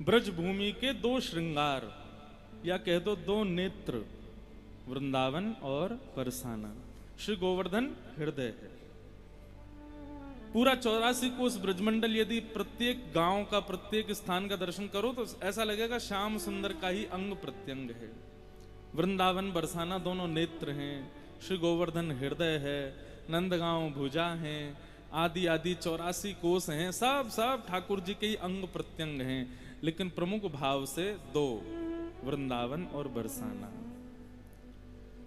ब्रज भूमि के दो श्रृंगार या कह दो दो नेत्र, वृंदावन और बरसाना। श्री गोवर्धन हृदय है। पूरा 84 कोस ब्रजमंडल यदि प्रत्येक गांव का प्रत्येक स्थान का दर्शन करो तो ऐसा लगेगा श्याम सुंदर का ही अंग प्रत्यंग है। वृंदावन बरसाना दोनों नेत्र हैं, श्री गोवर्धन हृदय है, नंदगांव भुजा हैं, आदि आदि 84 कोस हैं, सब ठाकुर जी के ही अंग प्रत्यंग हैं। लेकिन प्रमुख भाव से दो, वृंदावन और बरसाना।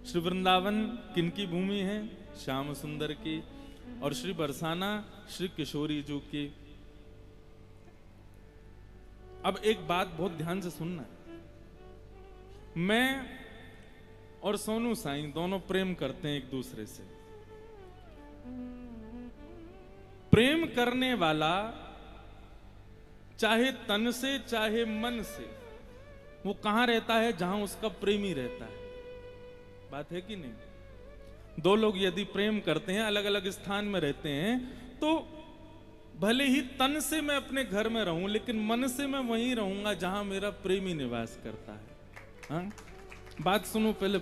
श्री वृंदावन किनकी भूमि है? श्याम सुंदर की। और श्री बरसाना श्री किशोरी जी की। अब एक बात बहुत ध्यान से सुनना, मैं और सोनू साईं दोनों प्रेम करते हैं एक दूसरे से। प्रेम करने वाला चाहे तन से चाहे मन से, वो कहां रहता है? जहां उसका प्रेमी रहता है। बात है कि नहीं? दो लोग यदि प्रेम करते हैं, अलग अलग स्थान में रहते हैं, तो भले ही तन से मैं अपने घर में रहूं, लेकिन मन से मैं वहीं रहूंगा जहां मेरा प्रेमी निवास करता है। हाँ? बात सुनो पहले,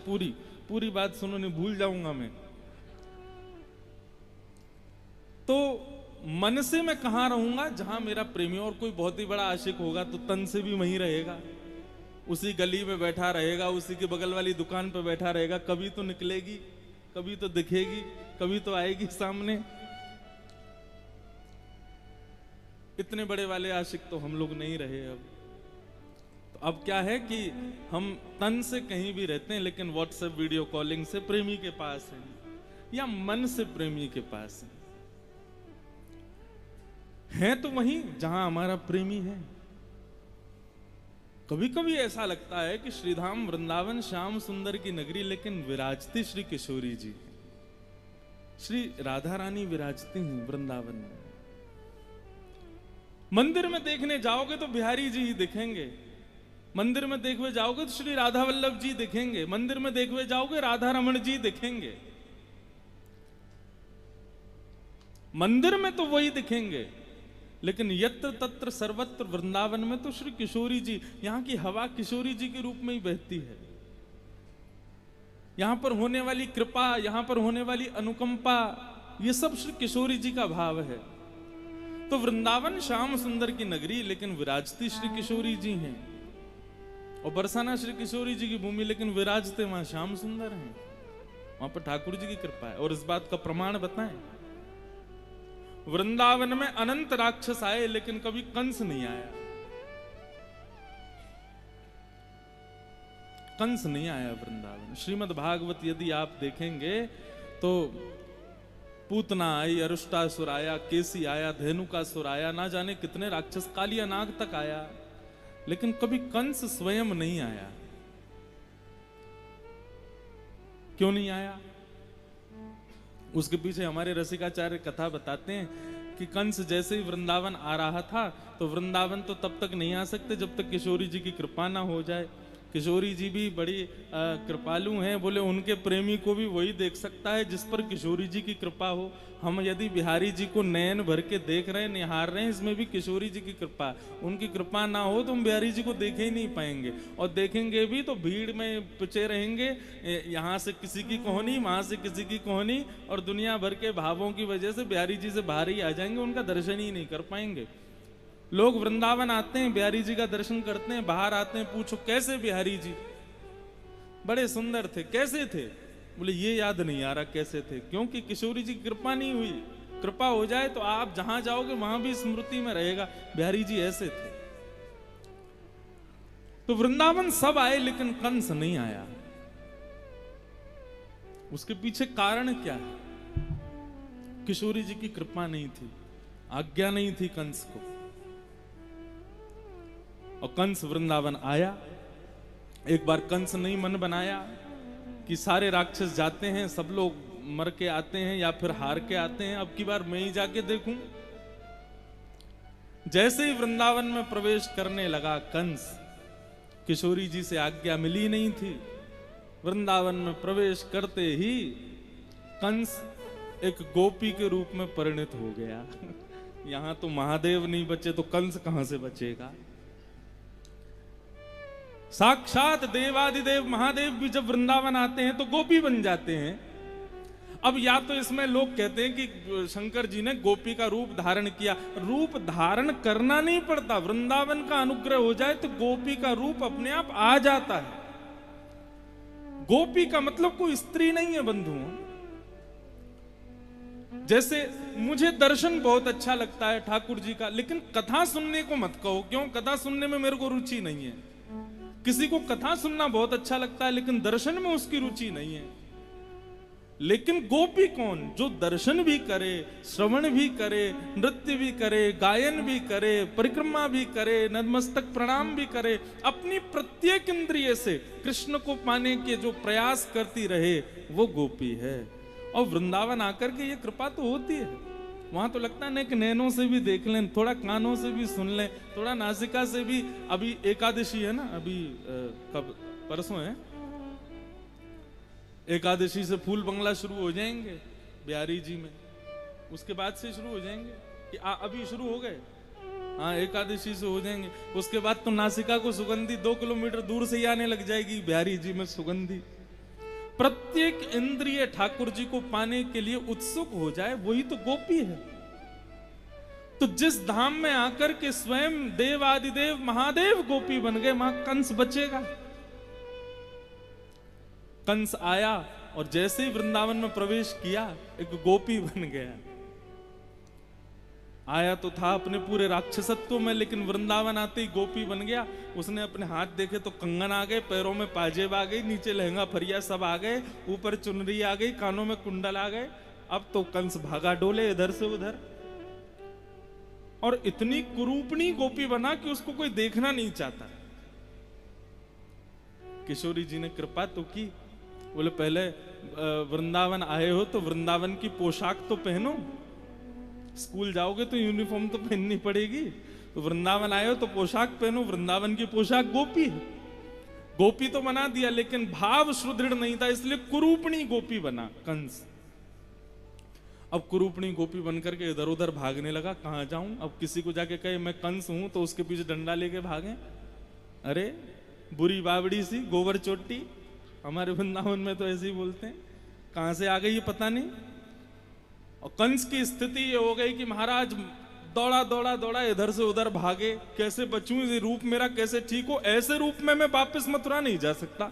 पूरी बात सुनो, नहीं भूल जाऊंगा मैं। तो मन से मैं कहां रहूंगा? जहां मेरा प्रेमी। और कोई बहुत ही बड़ा आशिक होगा तो तन से भी वहीं रहेगा, उसी गली में बैठा रहेगा, उसी के बगल वाली दुकान पे बैठा रहेगा। कभी तो निकलेगी, कभी तो दिखेगी, कभी तो आएगी सामने। इतने बड़े वाले आशिक तो हम लोग नहीं रहे अब। तो अब क्या है कि हम तन से कहीं भी रहते हैं, लेकिन व्हाट्सएप वीडियो कॉलिंग से प्रेमी के पास हैं, या मन से प्रेमी के पास हैं तो वहीं जहां हमारा प्रेमी है। कभी कभी ऐसा लगता है कि श्रीधाम वृंदावन श्याम सुंदर की नगरी, लेकिन विराजती श्री किशोरी जी, श्री राधा रानी विराजती हैं वृंदावन में। मंदिर में देखने जाओगे तो बिहारी जी ही दिखेंगे, मंदिर में देखने जाओगे तो श्री राधा वल्लभ जी दिखेंगे, मंदिर में देखने जाओगे राधा रमण जी दिखेंगे। मंदिर में तो वही दिखेंगे, लेकिन यत्र तत्र सर्वत्र वृंदावन में तो श्री किशोरी जी, यहां की हवा किशोरी जी के रूप में ही बहती है। यहां पर होने वाली कृपा, यहां पर होने वाली अनुकंपा, ये सब श्री किशोरी जी का भाव है। तो वृंदावन श्याम सुंदर की नगरी, लेकिन विराजती श्री किशोरी जी हैं। और बरसाना श्री किशोरी जी की भूमि, लेकिन विराजते वहां श्याम सुंदर हैं। वहां पर ठाकुर जी की कृपा है। और इस बात का प्रमाण बताएं, वृंदावन में अनंत राक्षस आए, लेकिन कभी कंस नहीं आया। कंस नहीं आया वृंदावन। श्रीमद् भागवत यदि आप देखेंगे तो पूतना आई, अरुष्टासुर आया, केसी आया, धेनुकासुर आया, ना जाने कितने राक्षस, कालिया नाग तक आया, लेकिन कभी कंस स्वयं नहीं आया। क्यों नहीं आया? उसके पीछे हमारे रसिकाचार्य कथा बताते हैं कि कंस जैसे ही वृंदावन आ रहा था, तो वृंदावन तो तब तक नहीं आ सकते जब तक किशोरी जी की कृपा ना हो जाए। किशोरी जी भी बड़ी कृपालु हैं, बोले उनके प्रेमी को भी वही देख सकता है जिस पर किशोरी जी की कृपा हो। हम यदि बिहारी जी को नयन भर के देख रहे हैं, निहार रहे हैं, इसमें भी किशोरी जी की कृपा। उनकी कृपा ना हो तो हम बिहारी जी को देख ही नहीं पाएंगे, और देखेंगे भी तो भीड़ में पिछे रहेंगे। यहाँ से किसी की कोहनी, वहां से किसी की कोहनी, और दुनिया भर के भावों की वजह से बिहारी जी से बाहर ही आ जाएंगे, उनका दर्शन ही नहीं कर पाएंगे। लोग वृंदावन आते हैं, बिहारी जी का दर्शन करते हैं, बाहर आते हैं, पूछो कैसे बिहारी जी? बड़े सुंदर थे। कैसे थे? बोले ये याद नहीं आ रहा कैसे थे, क्योंकि किशोरी जी की कृपा नहीं हुई। कृपा हो जाए तो आप जहां जाओगे वहां भी स्मृति में रहेगा, बिहारी जी ऐसे थे। तो वृंदावन सब आए, लेकिन कंस नहीं आया। उसके पीछे कारण क्या है? किशोरी जी की कृपा नहीं थी, आज्ञा नहीं थी कंस को। और कंस वृंदावन आया। एक बार कंस नहीं मन बनाया कि सारे राक्षस जाते हैं, सब लोग मर के आते हैं या फिर हार के आते हैं, अब की बार मैं ही जाके देखूं। जैसे ही वृंदावन में प्रवेश करने लगा कंस, किशोरी जी से आज्ञा मिली नहीं थी, वृंदावन में प्रवेश करते ही कंस एक गोपी के रूप में परिणत हो गया। यहां तो महादेव नहीं बचे तो कंस कहां से बचेगा? साक्षात देवादिदेव महादेव भी जब वृंदावन आते हैं तो गोपी बन जाते हैं। अब या तो इसमें लोग कहते हैं कि शंकर जी ने गोपी का रूप धारण किया। रूप धारण करना नहीं पड़ता, वृंदावन का अनुग्रह हो जाए तो गोपी का रूप अपने आप आ जाता है। गोपी का मतलब कोई स्त्री नहीं है बंधुओं। जैसे मुझे दर्शन बहुत अच्छा लगता है ठाकुर जी का, लेकिन कथा सुनने को मत कहो, क्यों? कथा सुनने में मेरे को रुचि नहीं है। किसी को कथा सुनना बहुत अच्छा लगता है लेकिन दर्शन में उसकी रुचि नहीं है। लेकिन गोपी कौन? जो दर्शन भी करे, श्रवण भी करे, नृत्य भी करे, गायन भी करे, परिक्रमा भी करे, नतमस्तक प्रणाम भी करे, अपनी प्रत्येक इंद्रिय से कृष्ण को पाने के जो प्रयास करती रहे, वो गोपी है। और वृंदावन आकर के ये कृपा तो होती है। वहां तो लगता है ना कि नैनों से भी देख लें, थोड़ा कानों से भी सुन लें, थोड़ा नासिका से भी। अभी एकादशी है ना, अभी कब, परसों है एकादशी से फूल बंगला शुरू हो जाएंगे बिहारी जी में, उसके बाद से शुरू हो जाएंगे कि अभी शुरू हो गए, हाँ एकादशी से हो जाएंगे। उसके बाद तो नासिका को सुगंधी 2 किलोमीटर दूर से ही आने लग जाएगी बिहारी जी में सुगंधी। प्रत्येक इंद्रिय ठाकुर जी को पाने के लिए उत्सुक हो जाए, वही तो गोपी है। तो जिस धाम में आकर के स्वयं देवादिदेव महादेव गोपी बन गए, वहां कंस बचेगा। कंस आया और जैसे ही वृंदावन में प्रवेश किया एक गोपी बन गया। आया तो था अपने पूरे राक्षसत्व में, लेकिन वृंदावन आते ही गोपी बन गया। उसने अपने हाथ देखे तो कंगन आ गए, पैरों में पाजेब आ गई, नीचे लहंगा फरिया सब आ गए, ऊपर चुनरी आ गई, कानों में कुंडल आ गए। अब तो कंस भागा डोले इधर से उधर, और इतनी कुरूपणी गोपी बना कि उसको कोई देखना नहीं चाहता। किशोरी जी ने कृपा तो की, बोले पहले वृंदावन आए हो तो वृंदावन की पोशाक तो पहनो, स्कूल जाओगे तो यूनिफॉर्म तो पहननी पड़ेगी, तो वृंदावन आए हो तो पोशाक पहनो। वृंदावन की पोशाक गोपी है। गोपी तो बना दिया लेकिन भाव सुदृढ़ नहीं था, इसलिए कुरूपणी गोपी बना कंस। अब कुरूपणी गोपी बनकर के इधर उधर भागने लगा, कहां जाऊं? अब किसी को जाके कहे मैं कंस हूं तो उसके पीछे डंडा लेके भागे। अरे बुरी बावड़ी सी गोबर चोटी, हमारे वृंदावन में तो ऐसे ही बोलते हैं। कहां से आ गई ये पता नहीं। और कंस की स्थिति ये हो गई कि महाराज दौड़ा दौड़ा दौड़ा इधर से उधर भागे, कैसे बचूं, ये रूप मेरा कैसे ठीक हो? ऐसे रूप में मैं वापस मथुरा नहीं जा सकता।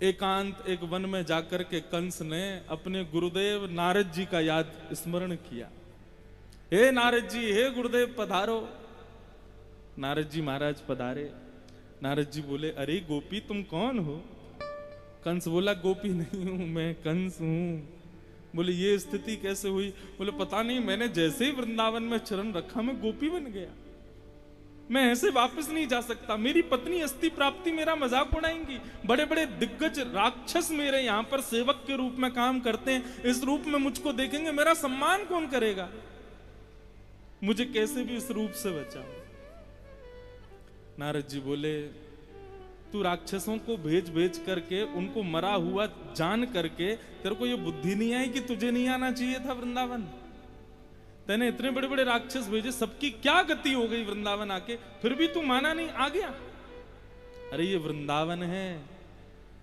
एकांत एक वन में जाकर के कंस ने अपने गुरुदेव नारद जी का याद स्मरण किया। हे नारद जी, हे गुरुदेव पधारो। नारद जी महाराज पधारे। नारद जी बोले अरे गोपी तुम कौन हो? कंस बोला गोपी नहीं हूं मैं, कंस हूं। बोले ये स्थिति कैसे हुई? बोले पता नहीं, मैंने जैसे ही वृंदावन में चरण रखा मैं गोपी बन गया। मैं ऐसे वापस नहीं जा सकता। मेरी पत्नी अस्थि प्राप्ति मेरा मजाक उड़ाएंगी। बड़े बड़े दिग्गज राक्षस मेरे यहाँ पर सेवक के रूप में काम करते हैं, इस रूप में मुझको देखेंगे, मेरा सम्मान कौन करेगा? मुझे कैसे भी इस रूप से बचाओ। नारद जी बोले तू राक्षसों को भेज भेज करके उनको मरा हुआ जान करके तेरे को ये बुद्धि नहीं आई कि तुझे नहीं आना चाहिए था वृंदावन? तूने इतने बड़े बड़े राक्षस भेजे, सबकी क्या गति हो गई वृंदावन आके, फिर भी तू माना नहीं, आ गया। अरे ये वृंदावन है,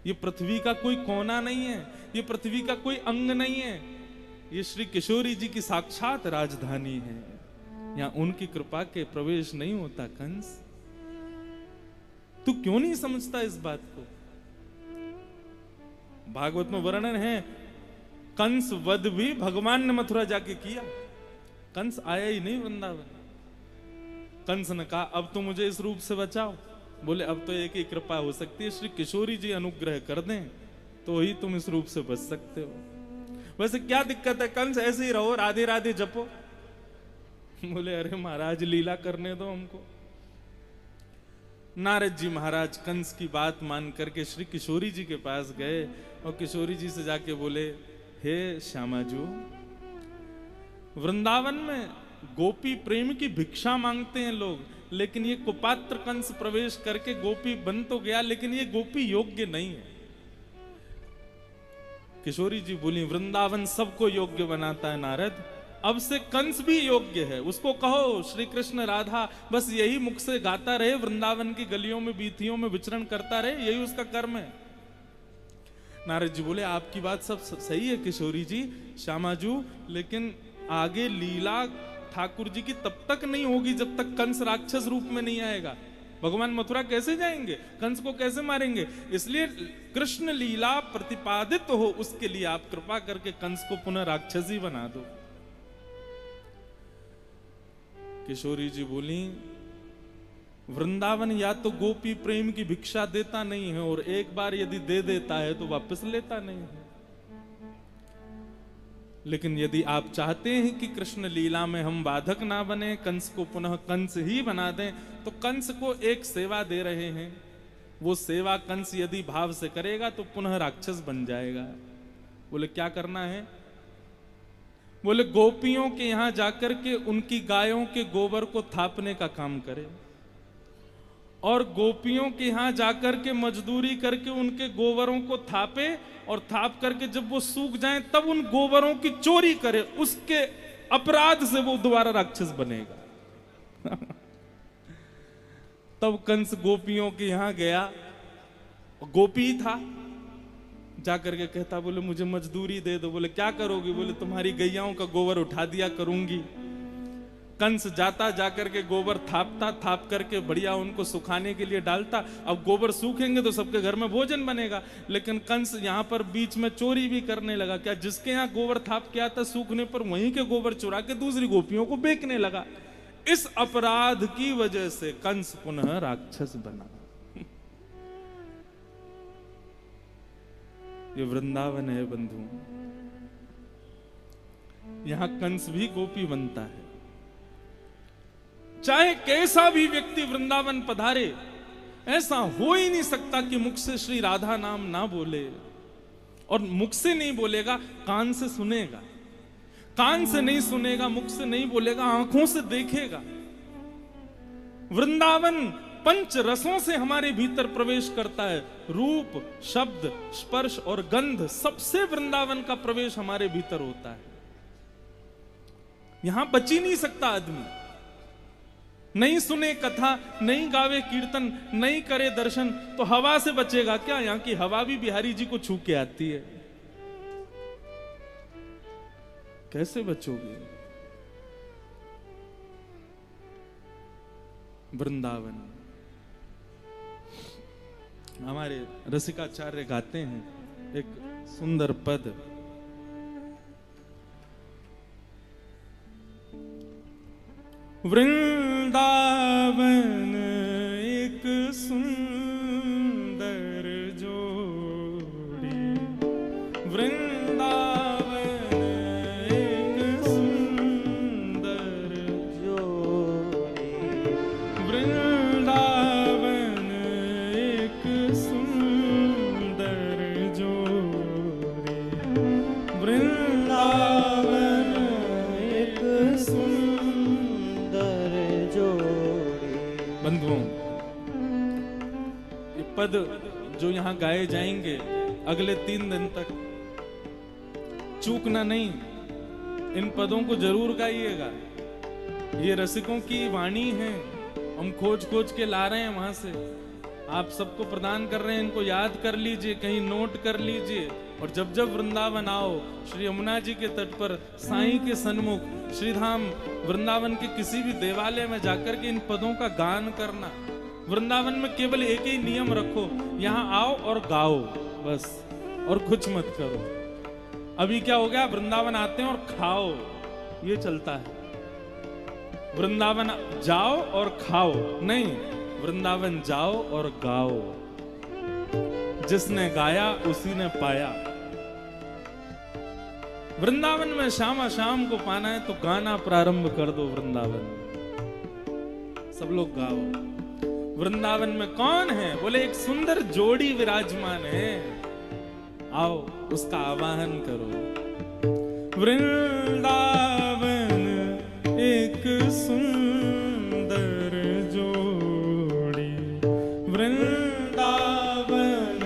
ये पृथ्वी का कोई कोना नहीं है, ये पृथ्वी का कोई अंग नहीं है, ये श्री किशोरी जी की साक्षात राजधानी है। यहां उनकी कृपा के प्रवेश नहीं होता। कंस तू क्यों नहीं समझता इस बात को? भागवत में वर्णन है कंस वध भी भगवान ने मथुरा जाके किया। कंस आया ही नहीं वृंदावन। कंस ने कहा अब तो मुझे इस रूप से बचाओ। बोले अब तो एक ही कृपा हो सकती है, श्री किशोरी जी अनुग्रह कर दें तो ही तुम इस रूप से बच सकते हो। वैसे क्या दिक्कत है, कंस ऐसे ही रहो, राधे राधे जपो। बोले अरे महाराज लीला करने दो हमको। नारद जी महाराज कंस की बात मान करके श्री किशोरी जी के पास गए और किशोरी जी से जाके बोले हे श्यामा जी, वृंदावन में गोपी प्रेम की भिक्षा मांगते हैं लोग, लेकिन ये कुपात्र कंस प्रवेश करके गोपी बन तो गया, लेकिन ये गोपी योग्य नहीं है। किशोरी जी बोली वृंदावन सबको योग्य बनाता है नारद, अब से कंस भी योग्य है, उसको कहो श्री कृष्ण राधा बस यही मुख से गाता रहे, वृंदावन की गलियों में बीथियों में विचरण करता रहे, यही उसका कर्म है। नारद जी बोले आपकी बात सब सही है किशोरी जी, श्यामाजू, लेकिन आगे लीला ठाकुर जी की तब तक नहीं होगी जब तक कंस राक्षस रूप में नहीं आएगा। भगवान मथुरा कैसे जाएंगे, कंस को कैसे मारेंगे? इसलिए कृष्ण लीला प्रतिपादित हो उसके लिए आप कृपा करके कंस को पुनः राक्षसी बना दो। किशोरी जी बोली वृंदावन या तो गोपी प्रेम की भिक्षा देता नहीं है, और एक बार यदि दे देता है तो वापस लेता नहीं है। लेकिन यदि आप चाहते हैं कि कृष्ण लीला में हम बाधक ना बने, कंस को पुनः कंस ही बना दें, तो कंस को एक सेवा दे रहे हैं। वो सेवा कंस यदि भाव से करेगा तो पुनः राक्षस बन जाएगा। बोले क्या करना है? बोले गोपियों के यहां जाकर के उनकी गायों के गोबर को थापने का काम करे, और गोपियों के यहां जाकर के मजदूरी करके उनके गोबरों को थापे, और थाप करके जब वो सूख जाएं तब उन गोबरों की चोरी करे। उसके अपराध से वो दोबारा राक्षस बनेगा। तब कंस गोपियों के यहां गया, गोपी था, जाकर के कहता बोले मुझे मजदूरी दे दो। बोले क्या करोगी? बोले तुम्हारी गैयाओं का गोबर उठा दिया करूंगी। कंस जाता, जाकर के गोबर थापता, थाप करके बढ़िया उनको सुखाने के लिए डालता। अब गोबर सूखेंगे तो सबके घर में भोजन बनेगा, लेकिन कंस यहाँ पर बीच में चोरी भी करने लगा। क्या जिसके यहाँ गोबर थाप के आता सूखने पर वहीं के गोबर चुरा के दूसरी गोपियों को बेचने लगा। इस अपराध की वजह से कंस पुनः राक्षस बना। ये वृंदावन है बंधु, यहां कंस भी गोपी बनता है। चाहे कैसा भी व्यक्ति वृंदावन पधारे, ऐसा हो ही नहीं सकता कि मुख से श्री राधा नाम ना बोले। और मुख से नहीं बोलेगा, कान से सुनेगा। कान से नहीं सुनेगा, मुख से नहीं बोलेगा, आंखों से देखेगा। वृंदावन पंच रसों से हमारे भीतर प्रवेश करता है। रूप, शब्द, स्पर्श और गंध, सबसे वृंदावन का प्रवेश हमारे भीतर होता है। यहां बच ही नहीं सकता आदमी। नहीं सुने कथा, नहीं गावे कीर्तन, नहीं करे दर्शन, तो हवा से बचेगा क्या? यहां की हवा भी बिहारी जी को छू के आती है। कैसे बचोगे? वृंदावन। हमारे रसिकाचार्य गाते हैं एक सुंदर पद, वृंदावन एक सुंदर जोड़ी, वृंदावन एक सुंदर जोड़ी, वृंदावन एक सुंदर जोड़ी, वृंदावन एक सुंदर जोड़ी। बंधुओं, ये पद जो यहां गाए जाएंगे अगले 3 दिन तक, चूकना नहीं। इन पदों को जरूर गाइएगा। ये रसिकों की वाणी है, हम खोज खोज के ला रहे हैं वहां से, आप सबको प्रदान कर रहे हैं। इनको याद कर लीजिए, कहीं नोट कर लीजिए, और जब जब वृंदावन आओ, श्री यमुना जी के तट पर साईं के सन्मुख, श्रीधाम वृंदावन के किसी भी देवालय में जाकर के इन पदों का गान करना। वृंदावन में केवल एक ही नियम रखो, यहां आओ और गाओ, बस, और कुछ मत करो। अभी क्या हो गया, वृंदावन आते हैं और खाओ, ये चलता है। वृंदावन जाओ और खाओ नहीं, वृंदावन जाओ और गाओ। जिसने गाया उसी ने पाया। वृंदावन में शाम शाम को पाना है तो गाना प्रारंभ कर दो। वृंदावन सब लोग गाओ। वृंदावन में कौन है? बोले एक सुंदर जोड़ी विराजमान है, आओ उसका आवाहन करो। वृंदावन एक सुंदर जोड़ी, वृंदावन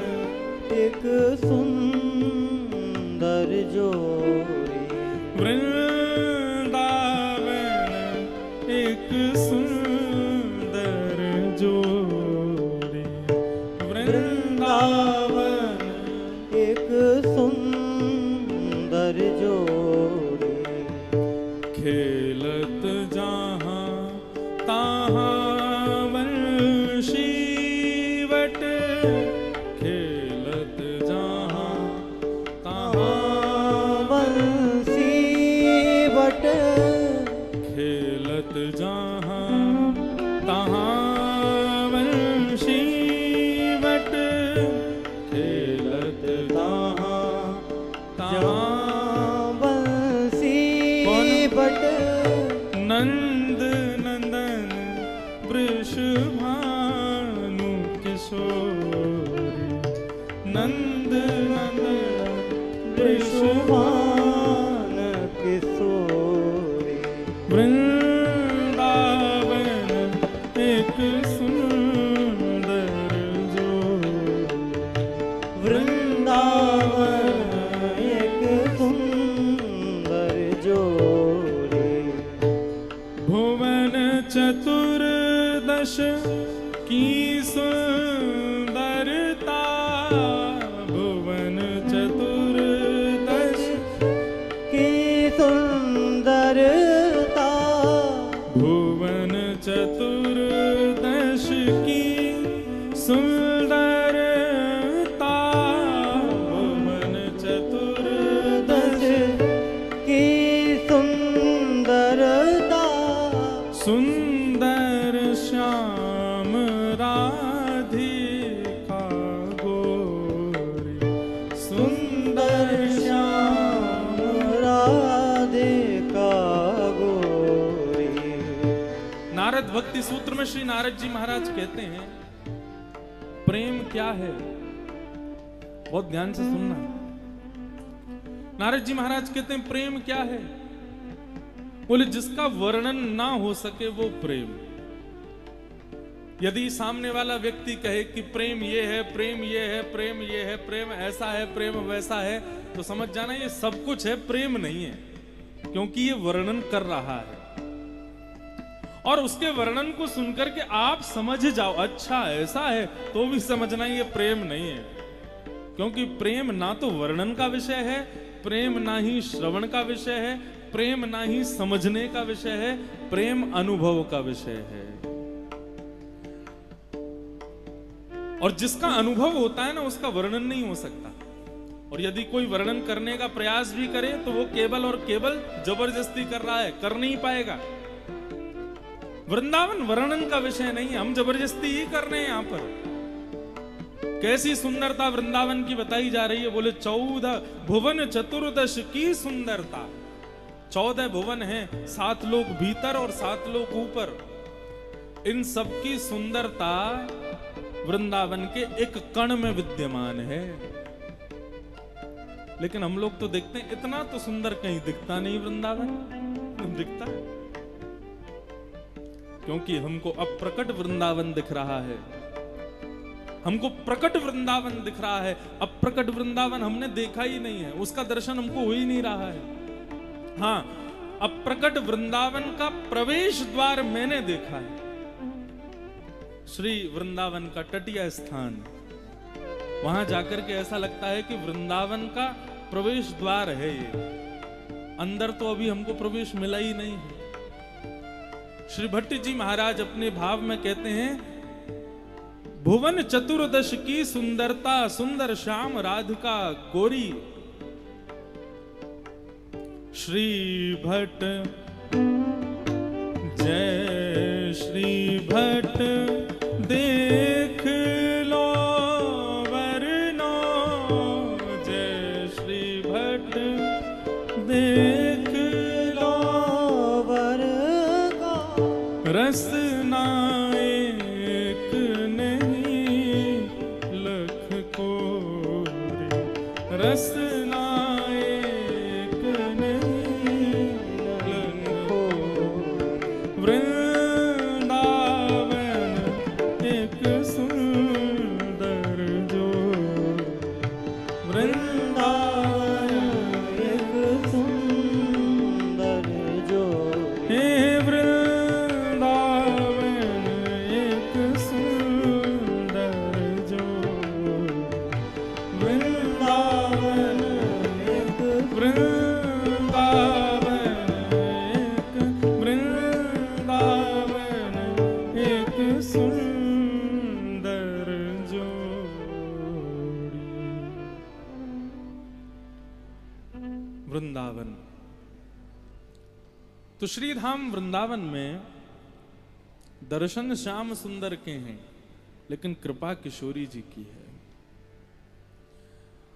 एक सुंदर जोड़ी, वृंदावन वृंदावन एक सुंदर जोड़ी, खेलत जहाँ तहाँ वंशीवट, खेलत जहाँ तहाँ वंशीवट, खेलत जहाँ तहाँ वंशीवट, खेलत जहाँ तहाँ वंशीवट, नंद नंदन वृषभानु किशोरी, नंद नंदन वृषभान किशोरी, वृंदावन एक सुंदर जोड़ी, वृंदावन एक सुंदर जोड़ी, भुवन चतुर्दश की सुंदरता, भुवन चतुर्दश की सुंदरता, भुवन चतुर्दश की सुंदरता, भुवन चतुर्दश की सुंदरता, सुंदर श्याम राधिका गोरी, सुंदर श्याम राधिका गोरी। नारद भक्ति सूत्र में श्री नारद जी महाराज कहते हैं प्रेम क्या है, बहुत ध्यान से सुनना। नारद जी महाराज कहते हैं प्रेम क्या है, बोले जिसका वर्णन ना हो सके वो प्रेम। यदि सामने वाला व्यक्ति कहे कि प्रेम ये है, प्रेम ये है, प्रेम ये है, प्रेम ऐसा है, प्रेम वैसा है, तो समझ जाना ये सब कुछ है, प्रेम नहीं है, क्योंकि ये वर्णन कर रहा है। और उसके वर्णन को सुनकर के आप समझ जाओ अच्छा ऐसा है, तो भी समझना ये प्रेम नहीं है, क्योंकि प्रेम ना तो वर्णन का विषय है, प्रेम ना ही श्रवण का विषय है, प्रेम ना ही समझने का विषय है, प्रेम अनुभव का विषय है। और जिसका अनुभव होता है ना उसका वर्णन नहीं हो सकता। और यदि कोई वर्णन करने का प्रयास भी करे तो वो केवल और केवल जबरदस्ती कर रहा है, कर नहीं पाएगा। वृंदावन वर्णन का विषय नहीं है, हम जबरदस्ती ही कर रहे हैं। यहां पर कैसी सुंदरता वृंदावन की बताई जा रही है, बोले 14 भुवन चतुर्दश की सुंदरता। 14 भुवन हैं, 7 लोक भीतर और 7 लोक ऊपर। इन सब की सुंदरता वृंदावन के एक कण में विद्यमान है। लेकिन हम लोग तो देखते हैं इतना तो सुंदर कहीं दिखता नहीं वृंदावन, दिखता है क्योंकि हमको अप्रकट वृंदावन दिख रहा है, हमको प्रकट वृंदावन दिख रहा है। अप्रकट वृंदावन हमने देखा ही नहीं है, उसका दर्शन हमको हो ही नहीं रहा है। हाँ, अप्रकट वृंदावन का प्रवेश द्वार मैंने देखा है, श्री वृंदावन का तटीय स्थान। वहां जाकर के ऐसा लगता है कि वृंदावन का प्रवेश द्वार है ये, अंदर तो अभी हमको प्रवेश मिला ही नहीं है। श्री भट्ट जी महाराज अपने भाव में कहते हैं भुवन चतुर्दश की सुंदरता, सुंदर श्याम राधिका गोरी। श्री भट्ट जय श्री भट्ट देख लो वरनो, जय श्री भट्ट देख लो वर का रसना एक नहीं लख कोरी, रसना एक नहीं लख कोरी। वृंदावन तो श्री धाम वृंदावन में दर्शन श्याम सुंदर के हैं, लेकिन कृपा किशोरी जी की है।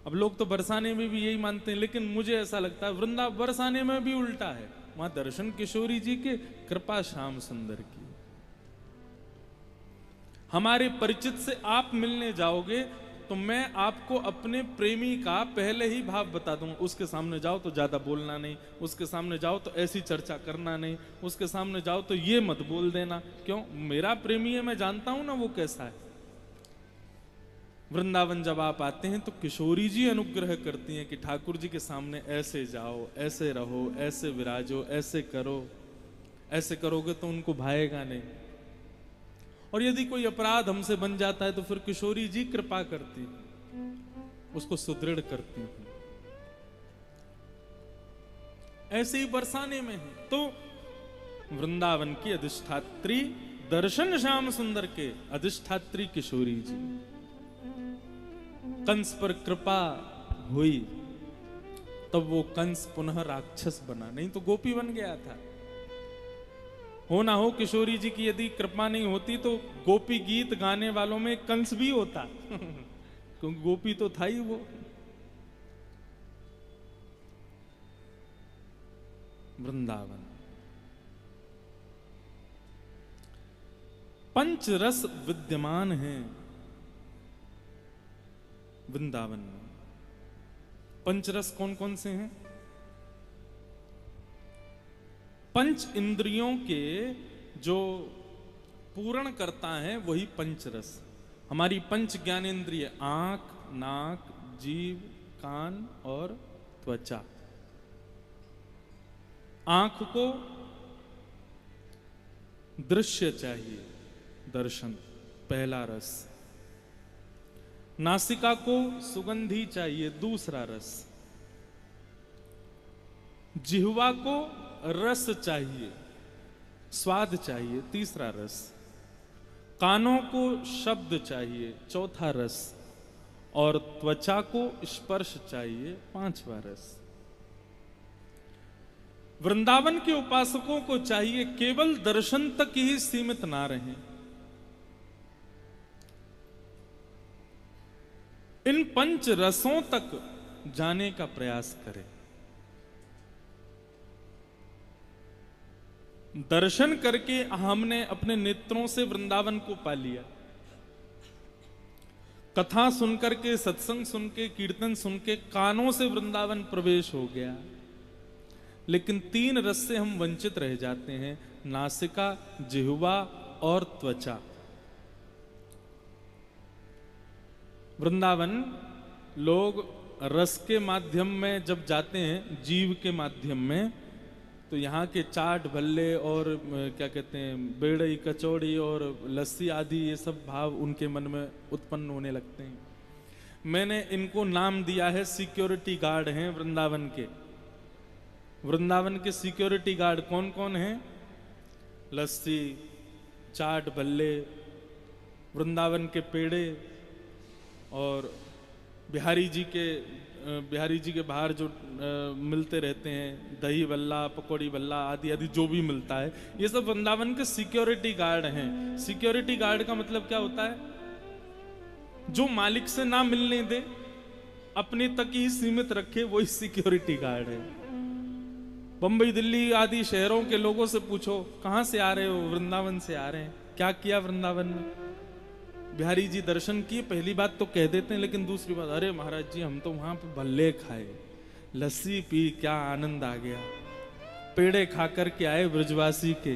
अब लोग तो बरसाने में भी यही मानते हैं, लेकिन मुझे ऐसा लगता है वृंदावन बरसाने में भी उल्टा है, वहां दर्शन किशोरी जी के, कृपा श्याम सुंदर की। हमारे परिचित से आप मिलने जाओगे तो मैं आपको अपने प्रेमी का पहले ही भाव बता दूंगा। उसके सामने जाओ तो ज्यादा बोलना नहीं, उसके सामने जाओ तो ऐसी चर्चा करना नहीं, उसके सामने जाओ तो ये मत बोल देना। क्यों? मेरा प्रेमी है, मैं जानता हूं ना वो कैसा है। वृंदावन जब आप आते हैं तो किशोरी जी अनुग्रह करती हैं कि ठाकुर जी के सामने ऐसे जाओ, ऐसे रहो, ऐसे विराजो, ऐसे करो। ऐसे करोगे तो उनको भाएगा नहीं। और यदि कोई अपराध हमसे बन जाता है तो फिर किशोरी जी कृपा करती, उसको सुदृढ़ करती हैं। ऐसे ही बरसाने में है। तो वृंदावन की अधिष्ठात्री, दर्शन श्याम सुंदर के अधिष्ठात्री किशोरी जी। कंस पर कृपा हुई तब वो कंस पुनः राक्षस बना, नहीं तो गोपी बन गया था। हो ना हो किशोरी जी की यदि कृपा नहीं होती तो गोपी गीत गाने वालों में कंस भी होता क्योंकि गोपी तो था ही वो। वृंदावन पंच रस विद्यमान हैं वृंदावन में। पंचरस कौन कौन से हैं? पंच इंद्रियों के जो पूर्ण करता है वही पंचरस। हमारी पंच ज्ञानेंद्रिय आंख, नाक, जीभ, कान और त्वचा। आंख को दृश्य चाहिए, दर्शन, पहला रस। नासिका को सुगंधी चाहिए, दूसरा रस। जिह्वा को रस चाहिए, स्वाद चाहिए, तीसरा रस। कानों को शब्द चाहिए, चौथा रस। और त्वचा को स्पर्श चाहिए, पांचवा रस। वृंदावन के उपासकों को चाहिए केवल दर्शन तक ही सीमित ना रहें। इन पंच रसों तक जाने का प्रयास करें। दर्शन करके हमने अपने नेत्रों से वृंदावन को पा लिया। कथा सुनकर के, सत्संग सुन के, कीर्तन सुन के कानों से वृंदावन प्रवेश हो गया, लेकिन तीन रस से हम वंचित रह जाते हैं, नासिका, जिह्वा और त्वचा। वृंदावन लोग रस के माध्यम में जब जाते हैं, जीव के माध्यम में, तो यहाँ के चाट भल्ले और क्या कहते हैं बेड़ई कचौड़ी और लस्सी आदि ये सब भाव उनके मन में उत्पन्न होने लगते हैं। मैंने इनको नाम दिया है सिक्योरिटी गार्ड हैं वृंदावन के। वृंदावन के सिक्योरिटी गार्ड कौन कौन हैं? लस्सी, चाट भल्ले, वृंदावन के पेड़े और बिहारी जी के बाहर जो मिलते रहते हैं, दही बल्ला, पकौड़ी बल्ला आदि आदि जो भी मिलता है, ये सब वृंदावन के सिक्योरिटी गार्ड हैं। सिक्योरिटी गार्ड का मतलब क्या होता है? जो मालिक से ना मिलने दे, अपने तक ही सीमित रखे, वही सिक्योरिटी गार्ड है। बंबई, दिल्ली आदि शहरों के लोगों से पूछो कहां से आ रहे हो? वृंदावन से आ रहे हैं। क्या किया वृंदावन में? बिहारी जी दर्शन किए, पहली बात तो कह देते हैं, लेकिन दूसरी बात, अरे महाराज जी हम तो वहां पे भल्ले खाए, लस्सी पी, क्या आनंद आ गया, पेड़े खा कर के आए ब्रजवासी के।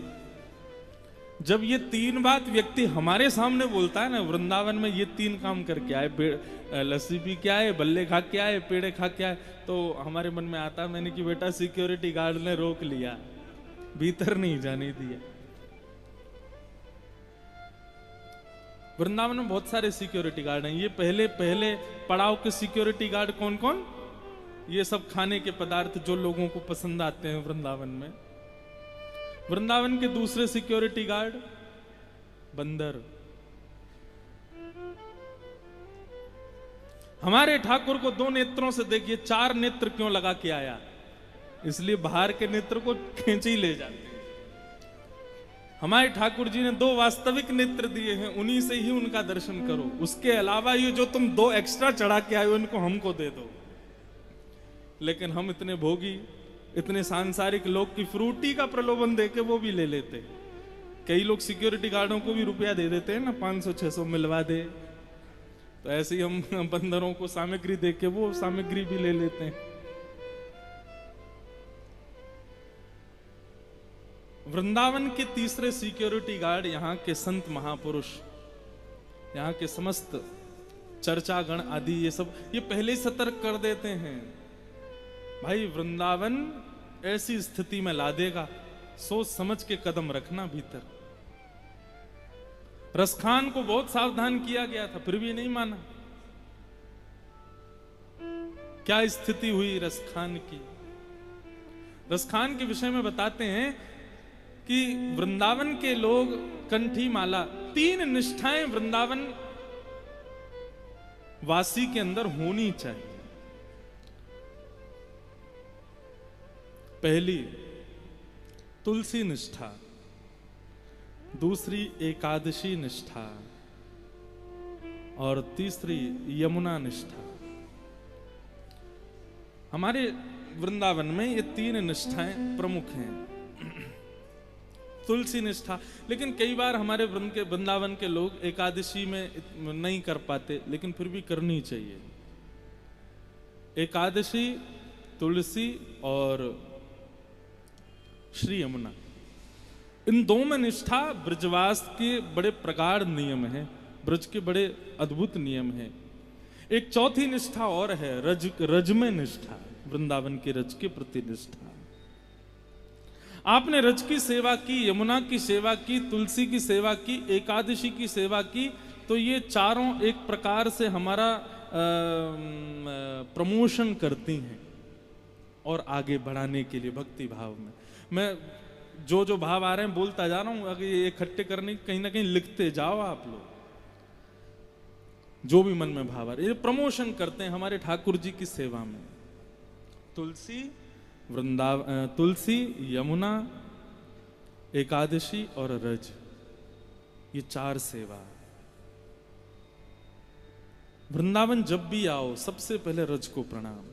जब ये तीन बात व्यक्ति हमारे सामने बोलता है ना, वृंदावन में ये तीन काम करके आए, लस्सी पी के आए, बल्ले खा के आए, पेड़े खा के आए, तो हमारे मन में आता, मैंने कि बेटा सिक्योरिटी गार्ड ने रोक लिया, भीतर नहीं जाने दिया। वृंदावन में बहुत सारे सिक्योरिटी गार्ड हैं। ये पहले पड़ाव के सिक्योरिटी गार्ड कौन कौन? ये सब खाने के पदार्थ जो लोगों को पसंद आते हैं वृंदावन में। वृंदावन के दूसरे सिक्योरिटी गार्ड बंदर। हमारे ठाकुर को दो नेत्रों से देखिए, चार नेत्र क्यों लगा के आया? इसलिए बाहर के नेत्र को खींच ही ले जाते हैं। हमारे ठाकुर जी ने 2 वास्तविक नेत्र दिए हैं, उन्हीं से ही उनका दर्शन करो। उसके अलावा ये जो तुम 2 एक्स्ट्रा चढ़ा के आए हो इनको हमको दे दो। लेकिन हम इतने भोगी, इतने सांसारिक लोग की फ्रूटी का प्रलोभन देके वो भी ले लेते। कई लोग सिक्योरिटी गार्डों को भी रुपया दे देते हैं ना, 500-600 मिलवा दे। तो ऐसे ही हम बंदरों को सामग्री देके वो सामग्री भी ले लेते हैं। वृंदावन के तीसरे सिक्योरिटी गार्ड यहाँ के संत महापुरुष, यहाँ के समस्त चर्चागण आदि ये सब ये पहले ही सतर्क कर देते हैं, भाई वृंदावन ऐसी स्थिति में ला देगा, सोच समझ के कदम रखना भीतर। रसखान को बहुत सावधान किया गया था, फिर भी नहीं माना। क्या स्थिति हुई रसखान की? रसखान के विषय में बताते हैं कि वृंदावन के लोग कंठी माला, 3 निष्ठाएं वृंदावन वासी के अंदर होनी चाहिए। पहली तुलसी निष्ठा, दूसरी एकादशी निष्ठा और तीसरी यमुना निष्ठा। हमारे वृंदावन में ये 3 निष्ठाएं प्रमुख हैं। तुलसी निष्ठा, लेकिन कई बार हमारे वृंदावन के लोग एकादशी में नहीं कर पाते, लेकिन फिर भी करनी चाहिए। एकादशी, तुलसी और श्री यमुना, इन 2 में निष्ठा ब्रजवास के बड़े प्रगाढ़ नियम हैं, ब्रज के बड़े अद्भुत नियम हैं। एक चौथी निष्ठा और है, रज में निष्ठा, वृंदावन के रज के प्रति निष्ठा। आपने रज की सेवा की, यमुना की सेवा की, तुलसी की सेवा की, एकादशी की सेवा की, तो ये चारों एक प्रकार से हमारा प्रमोशन करती हैं और आगे बढ़ाने के लिए भक्ति भाव में। मैं जो जो भाव आ रहे हैं बोलता जा रहा हूं, अगर ये इकट्ठे करने कहीं ना कहीं लिखते जाओ आप लोग, जो भी मन में भाव आ रहे, ये प्रमोशन करते हैं हमारे ठाकुर जी की सेवा में। तुलसी, तुलसी, यमुना, एकादशी और रज, ये 4 सेवा। वृंदावन जब भी आओ सबसे पहले रज को प्रणाम,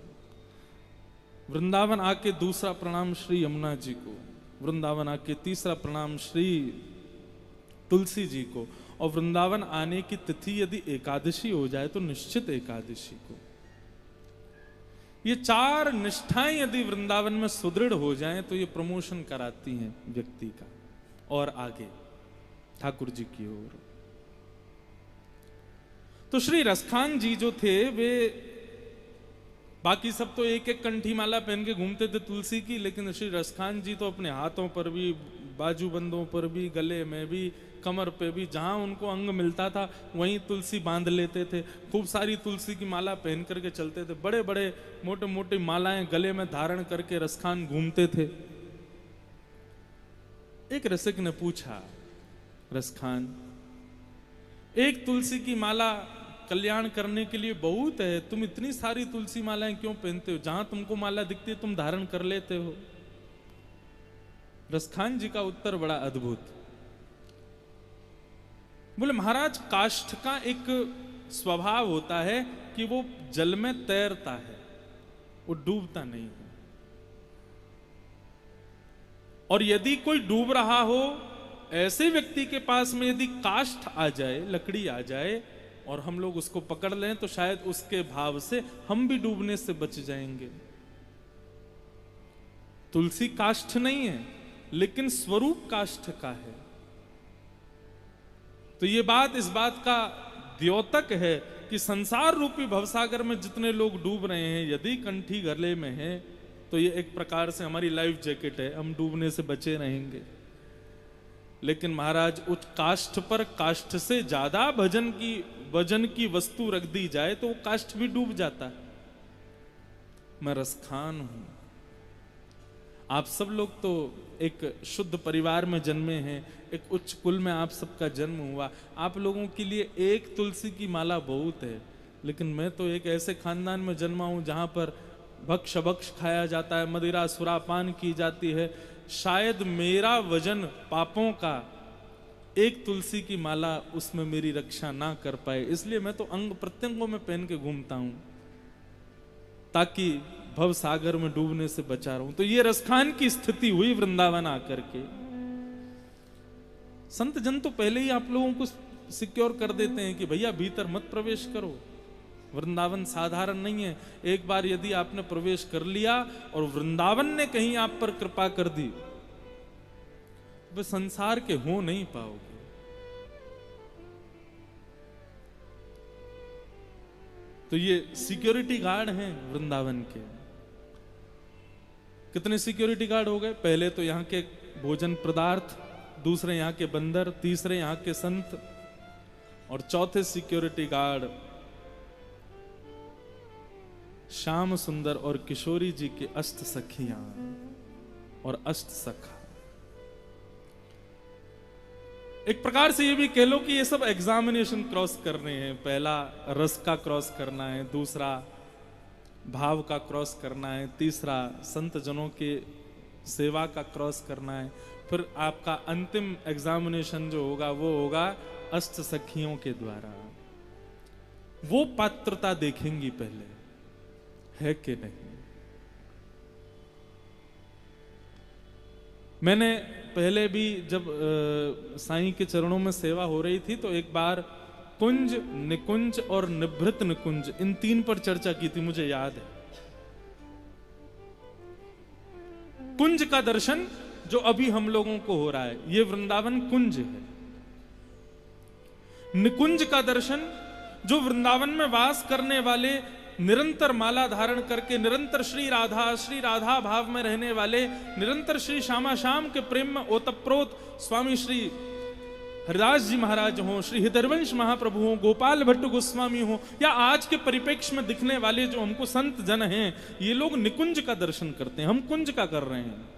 वृंदावन आके दूसरा प्रणाम श्री यमुना जी को, वृंदावन आके तीसरा प्रणाम श्री तुलसी जी को, और वृंदावन आने की तिथि यदि एकादशी हो जाए तो निश्चित एकादशी को। ये 4 निष्ठाएं यदि वृंदावन में सुदृढ़ हो जाएं तो ये प्रमोशन कराती हैं व्यक्ति का और आगे ठाकुर जी की ओर। तो श्री रसखान जी जो थे वे, बाकी सब तो एक एक कंठी माला पहन के घूमते थे तुलसी की, लेकिन श्री रसखान जी तो अपने हाथों पर भी, बाजूबंदों पर भी, गले में भी, कमर पे भी, जहां उनको अंग मिलता था वहीं तुलसी बांध लेते थे। खूब सारी तुलसी की माला पहन करके चलते थे, बड़े बड़े मोटे मोटे मालाएं गले में धारण करके रसखान घूमते थे। एक रसिक ने पूछा, रसखान, एक तुलसी की माला कल्याण करने के लिए बहुत है, तुम इतनी सारी तुलसी मालाएं क्यों पहनते हो? जहां तुमको माला दिखती है तुम धारण कर लेते हो। रसखान जी का उत्तर बड़ा अद्भुत। बोले, महाराज, काष्ठ का एक स्वभाव होता है कि वो जल में तैरता है, वो डूबता नहीं है। और यदि कोई डूब रहा हो, ऐसे व्यक्ति के पास में यदि काष्ठ आ जाए, लकड़ी आ जाए और हम लोग उसको पकड़ लें तो शायद उसके भाव से हम भी डूबने से बच जाएंगे। तुलसी काष्ठ नहीं है, लेकिन स्वरूप काष्ठ का है। तो ये बात इस बात का द्योतक है कि संसार रूपी भवसागर में जितने लोग डूब रहे हैं, यदि कंठी गले में है तो ये एक प्रकार से हमारी लाइफ जैकेट है, हम डूबने से बचे रहेंगे। लेकिन महाराज, उस काष्ठ पर काष्ठ से ज्यादा वजन की वस्तु रख दी जाए तो वो काष्ठ भी डूब जाता है। मैं रसखान हूं, आप सब लोग तो एक शुद्ध परिवार में जन्मे हैं, एक उच्च कुल में आप सबका जन्म हुआ, आप लोगों के लिए एक तुलसी की माला बहुत है। लेकिन मैं तो एक ऐसे खानदान में जन्मा हूं जहां पर भक्ष भक्ष खाया जाता है, मदिरा सुरापान की जाती है, शायद मेरा वजन पापों का एक तुलसी की माला उसमें मेरी रक्षा ना कर पाए, इसलिए मैं तो अंग प्रत्यंगों में पहन के घूमता हूं ताकि भव सागर में डूबने से बचा रहूं। तो ये रसखान की स्थिति हुई वृंदावन आकर के। संत जन तो पहले ही आप लोगों को सिक्योर कर देते हैं कि भैया भीतर मत प्रवेश करो, वृंदावन साधारण नहीं है। एक बार यदि आपने प्रवेश कर लिया और वृंदावन ने कहीं आप पर कृपा कर दी, वे संसार के हो नहीं पाओगे। तो ये सिक्योरिटी गार्ड हैं वृंदावन के। कितने सिक्योरिटी गार्ड हो गए? पहले तो यहाँ के भोजन पदार्थ, दूसरे यहाँ के बंदर, तीसरे यहाँ के संत, और चौथे सिक्योरिटी गार्ड श्याम सुंदर और किशोरी जी के अष्ट सखियां और अष्ट सखा। एक प्रकार से ये भी कह लो कि ये सब एग्जामिनेशन क्रॉस करने हैं। पहला रस का क्रॉस करना है, दूसरा भाव का क्रॉस करना है, तीसरा संत जनों के सेवा का क्रॉस करना है, फिर आपका अंतिम एग्जामिनेशन जो होगा वो होगा अष्ट सखियों के द्वारा। वो पात्रता देखेंगी पहले है कि नहीं। मैंने पहले भी जब साईं के चरणों में सेवा हो रही थी तो एक बार कुंज, निकुंज और निभृत निकुंज, इन तीन पर चर्चा की थी, मुझे याद है। कुंज का दर्शन जो अभी हम लोगों को हो रहा है, ये वृंदावन कुंज है। निकुंज का दर्शन जो वृंदावन में वास करने वाले, निरंतर माला धारण करके, निरंतर श्री राधा भाव में रहने वाले, निरंतर श्री श्यामा श्याम के प्रेम में ओतप्रोत स्वामी श्री हरिदास जी महाराज हों, श्री हृदयवंश महाप्रभु हों, गोपाल भट्ट गोस्वामी हों, या आज के परिप्रेक्ष्य में दिखने वाले जो हमको संत जन हैं, ये लोग निकुंज का दर्शन करते हैं। हम कुंज का कर रहे हैं।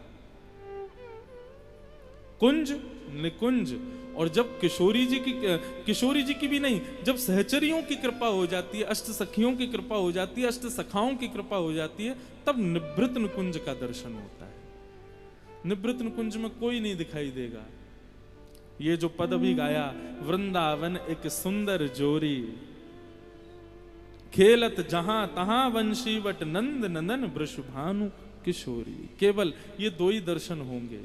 कुंज, निकुंज, और जब किशोरी जी की भी नहीं, जब सहचरियों की कृपा हो जाती है, अष्ट सखियों की कृपा हो जाती है, अष्ट सखाओं की कृपा हो जाती है, तब निभृत निकुंज का दर्शन होता है। निभृत निकुंज में कोई नहीं दिखाई देगा। ये जो पद भी गाया, वृंदावन एक सुंदर जोरी, खेलत जहां तहां वंशी वट नंद नंदन वृषभानु किशोरी। केवल ये दो ही दर्शन होंगे।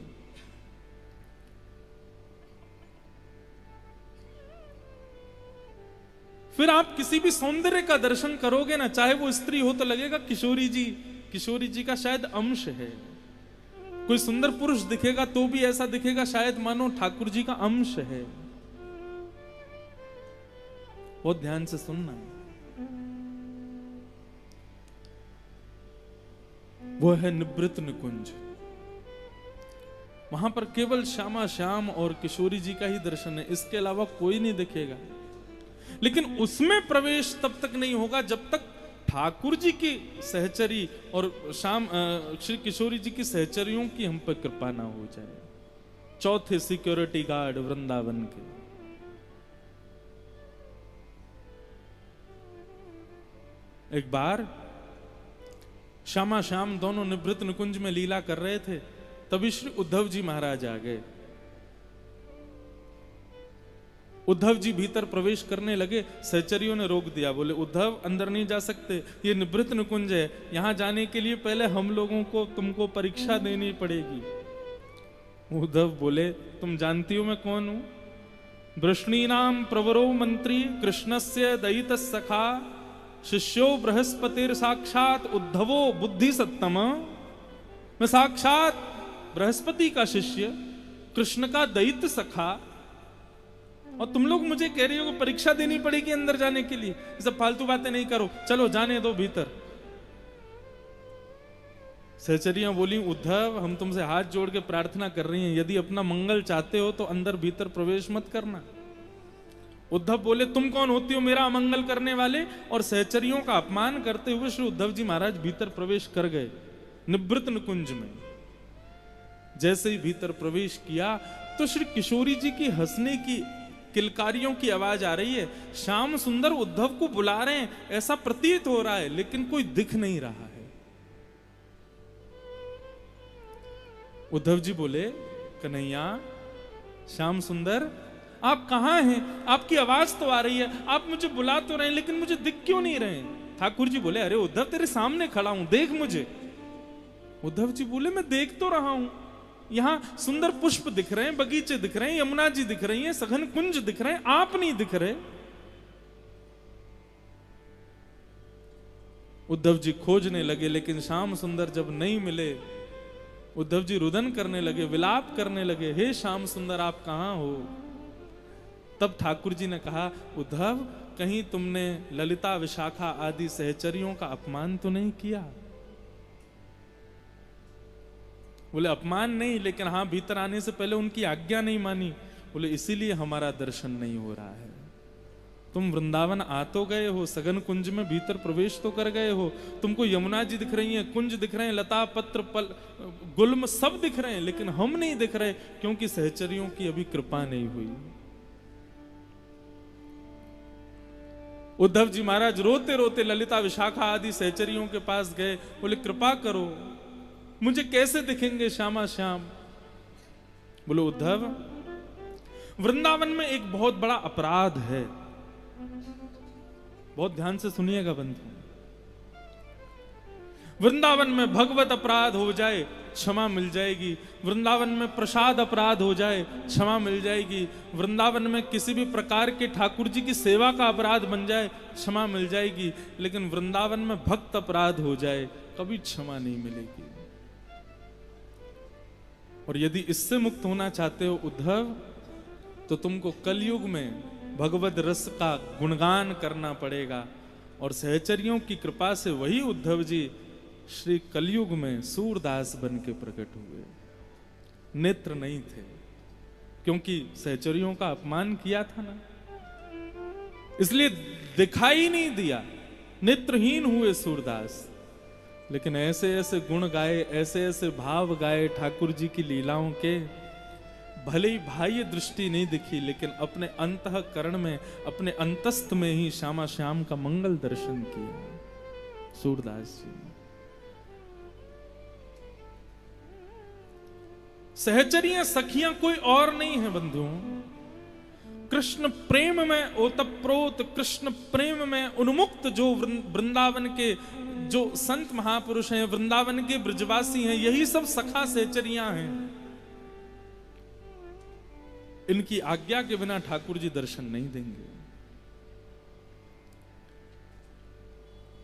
फिर आप किसी भी सौंदर्य का दर्शन करोगे ना, चाहे वो स्त्री हो, तो लगेगा किशोरी जी का शायद अंश है। कोई सुंदर पुरुष दिखेगा तो भी ऐसा दिखेगा शायद मानो ठाकुर जी का अंश है। बहुत ध्यान से सुनना। वो है निभृत निकुंज। वहां पर केवल श्यामा श्याम और किशोरी जी का ही दर्शन है, इसके अलावा कोई नहीं दिखेगा। लेकिन उसमें प्रवेश तब तक नहीं होगा जब तक ठाकुर जी की सहचरी और श्री किशोरी जी की सहचरियों की हम पर कृपा ना हो जाए। चौथे सिक्योरिटी गार्ड वृंदावन के। एक बार श्यामा श्याम दोनों निभृत निकुंज में लीला कर रहे थे, तभी श्री उद्धव जी महाराज आ गए। उद्धव जी भीतर प्रवेश करने लगे, सहचरियों ने रोक दिया, बोले उद्धव अंदर नहीं जा सकते, ये निभृत निकुंज है, यहां जाने के लिए पहले हम लोगों को तुमको परीक्षा देनी पड़ेगी। उद्धव बोले तुम जानती हो मैं कौन हूं? वृष्णीनाम प्रवरो मंत्री कृष्णस्य दयित सखा शिष्यो बृहस्पतिर साक्षात उद्धवो बुद्धि सत्तम। मैं साक्षात बृहस्पति का शिष्य, कृष्ण का दयित सखा, और तुम लोग मुझे कह रही हो कि परीक्षा देनी पड़ेगी अंदर जाने के लिए। सब फालतू बातें नहीं करो, चलो जाने दो भीतर। सहचरियां बोली उद्धव हम तुमसे हाथ जोड़ के प्रार्थना कर रही हैं, यदि अपना मंगल चाहते हो तो अंदर भीतर प्रवेश मत करना। उद्धव बोले तुम कौन होती हो मेरा अमंगल करने वाले? और सहचरियों का अपमान करते हुए श्री उद्धव जी महाराज भीतर प्रवेश कर गए निभृत निकुंज में। जैसे ही भीतर प्रवेश किया तो श्री किशोरी जी की हंसने की किलकारियों की आवाज आ रही है। श्याम सुंदर उद्धव को बुला रहे हैं, ऐसा प्रतीत हो रहा है, लेकिन कोई दिख नहीं रहा है। उद्धव जी बोले, कन्हैया, श्याम सुंदर, आप कहाँ हैं? आपकी आवाज तो आ रही है, आप मुझे बुला तो रहे हैं, लेकिन मुझे दिख क्यों नहीं रहे? ठाकुर जी बोले, अरे उद्धव, तेरे सामने खड़ा हूं, देख मुझे। उद्धव जी बोले, मैं देख तो रहा हूं, यहां सुंदर पुष्प दिख रहे हैं, बगीचे दिख रहे हैं, यमुना जी दिख रही हैं, सघन कुंज दिख रहे हैं, आप नहीं दिख रहे। उद्धव जी खोजने लगे, लेकिन श्याम सुंदर जब नहीं मिले, उद्धव जी रुदन करने लगे, विलाप करने लगे, हे श्याम सुंदर, आप कहां हो? तब ठाकुर जी ने कहा, उद्धव, कहीं तुमने ललिता, विशाखा आदि सहचरियों का अपमान तो नहीं किया? बोले, अपमान नहीं, लेकिन हाँ, भीतर आने से पहले उनकी आज्ञा नहीं मानी। बोले, इसीलिए हमारा दर्शन नहीं हो रहा है। तुम वृंदावन आ तो गए हो, सघन कुंज में भीतर प्रवेश तो कर गए हो, तुमको यमुना जी दिख रही हैं, कुंज दिख रहे हैं, लता पत्र पल गुल्म सब दिख रहे हैं, लेकिन हम नहीं दिख रहे, क्योंकि सहचरियों की अभी कृपा नहीं हुई। उद्धव जी महाराज रोते रोते ललिता, विशाखा आदि सहचरियों के पास गए, बोले, कृपा करो, मुझे कैसे दिखेंगे श्यामा श्याम? बोले, उद्धव, वृंदावन में एक बहुत बड़ा अपराध है, बहुत ध्यान से सुनिएगा बंधु। वृंदावन में भगवत अपराध हो जाए, क्षमा मिल जाएगी। वृंदावन में प्रसाद अपराध हो जाए, क्षमा मिल जाएगी। वृंदावन में किसी भी प्रकार के ठाकुर जी की सेवा का अपराध बन जाए, क्षमा मिल जाएगी। लेकिन वृंदावन में भक्त अपराध हो जाए, कभी क्षमा नहीं मिलेगी। और यदि इससे मुक्त होना चाहते हो उद्धव, तो तुमको कलयुग में भगवत रस का गुणगान करना पड़ेगा। और सहचरियों की कृपा से वही उद्धव जी श्री कलयुग में सूरदास बन के प्रकट हुए। नेत्र नहीं थे, क्योंकि सहचरियों का अपमान किया था ना, इसलिए दिखाई नहीं दिया, नेत्रहीन हुए सूरदास। लेकिन ऐसे ऐसे गुण गाए, ऐसे ऐसे भाव गाए ठाकुर जी की लीलाओं के, भले ही बाह्य दृष्टि नहीं दिखी, लेकिन अपने अंतःकरण में, अपने अंतस्थ में ही श्यामा श्याम का मंगल दर्शन किया सूरदास जी। सहचरियां सखियां कोई और नहीं है बंधुओं, कृष्ण प्रेम में ओतप्रोत, कृष्ण प्रेम में उन्मुक्त जो वृंदावन के जो संत महापुरुष हैं, वृंदावन के ब्रजवासी हैं, यही सब सखा सहचरियां हैं। इनकी आज्ञा के बिना ठाकुर जी दर्शन नहीं देंगे।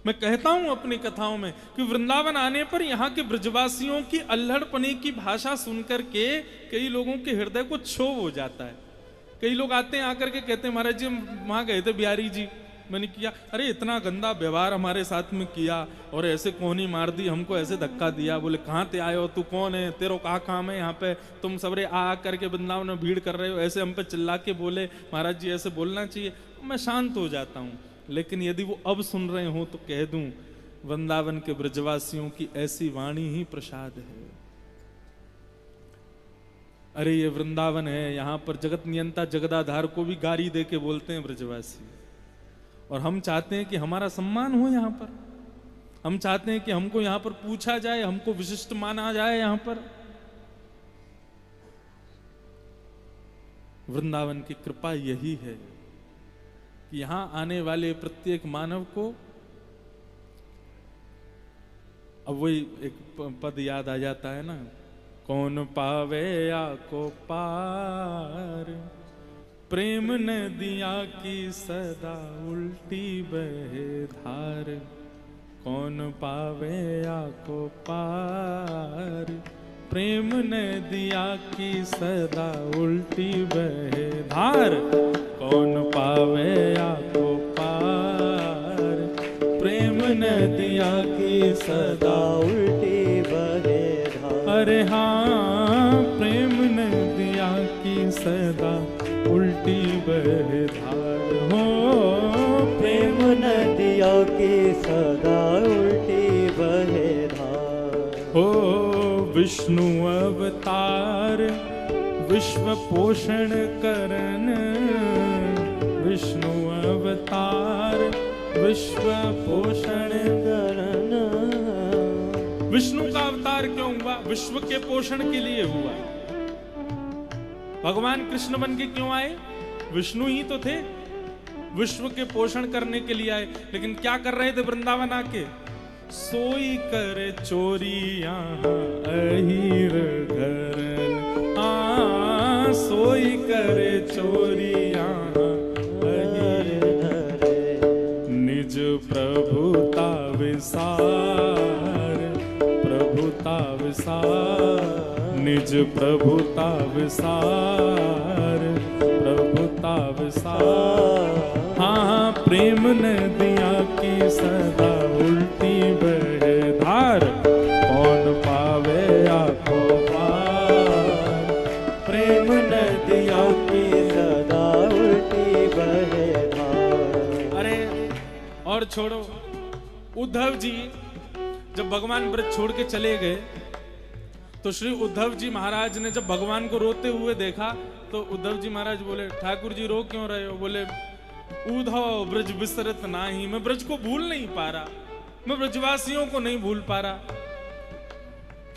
मैं कहता हूं अपनी कथाओं में कि वृंदावन आने पर यहां के ब्रजवासियों की अल्हड़पने की भाषा सुनकर के कई लोगों के हृदय को क्षोभ हो जाता है। कई लोग आते हैं, आकर के कहते हैं, महाराज जी हम वहां गए थे बिहारी जी, मैंने किया, अरे इतना गंदा व्यवहार हमारे साथ में किया, और ऐसे कोहनी मार दी, हमको ऐसे धक्का दिया। बोले, कहाँ ते आए हो, तू कौन है, तेरो क्या काम है यहाँ पे, तुम सबरे आ करके वृंदावन में भीड़ कर रहे हो, ऐसे हम पे चिल्ला के बोले, महाराज जी ऐसे बोलना चाहिए। मैं शांत हो जाता हूँ। लेकिन यदि वो अब सुन रहे हो तो कह दूं, वृंदावन के ब्रजवासियों की ऐसी वाणी ही प्रसाद है। अरे ये वृंदावन है, यहाँ पर जगत नियंता जगदाधार को भी गारी दे के बोलते हैं ब्रजवासी, और हम चाहते हैं कि हमारा सम्मान हो यहाँ पर, हम चाहते हैं कि हमको यहाँ पर पूछा जाए, हमको विशिष्ट माना जाए यहाँ पर। वृंदावन की कृपा यही है कि यहां आने वाले प्रत्येक मानव को, अब वही एक पद याद आ जाता है ना, कौन पावे या को पार, प्रेम नदिया की सदा उल्टी बहे धार। कौन पावे या को पार, प्रेम नदिया की सदा उल्टी बहे धार। कौन पावे या को पार, प्रेम नदिया की सदा उल्टी बहे धार। अरे हाँ, प्रेम नदिया की सदा उल्टी बहे धार। हो प्रेम नदिया की सदा उल्टी बहे धार। हो विष्णु अवतार विश्व पोषण करन, विष्णु अवतार विश्व पोषण करन। विष्णु का अवतार क्यों हुआ? विश्व के पोषण के लिए हुआ। भगवान कृष्ण बन के क्यों आए? विष्णु ही तो थे, विश्व के पोषण करने के लिए आए। लेकिन क्या कर रहे थे वृंदावन आके? सोई करे चोरियां अहीर घरन, सोई करे चोरियां अहीर घरन, निज प्रभुता विसार, प्रभुता विसार, निज प्रभुता विसार, प्रभुता विसार। हाँ प्रेम नदिया की सदा उल्टी बहे धार, कौन पावे आपको पार। प्रेम नदिया की सदा उल्टी बहे धार। अरे और छोड़ो, उद्धव जी जब भगवान व्रत छोड़ के चले गए तो श्री उद्धव जी महाराज ने जब भगवान को रोते हुए देखा तो उद्धव जी महाराज बोले, ठाकुर जी रो क्यों रहे हो? बोले, उद्धव ब्रज विसरत नाही, मैं ब्रज को भूल नहीं पा रहा, मैं ब्रजवासियों को नहीं भूल पा रहा।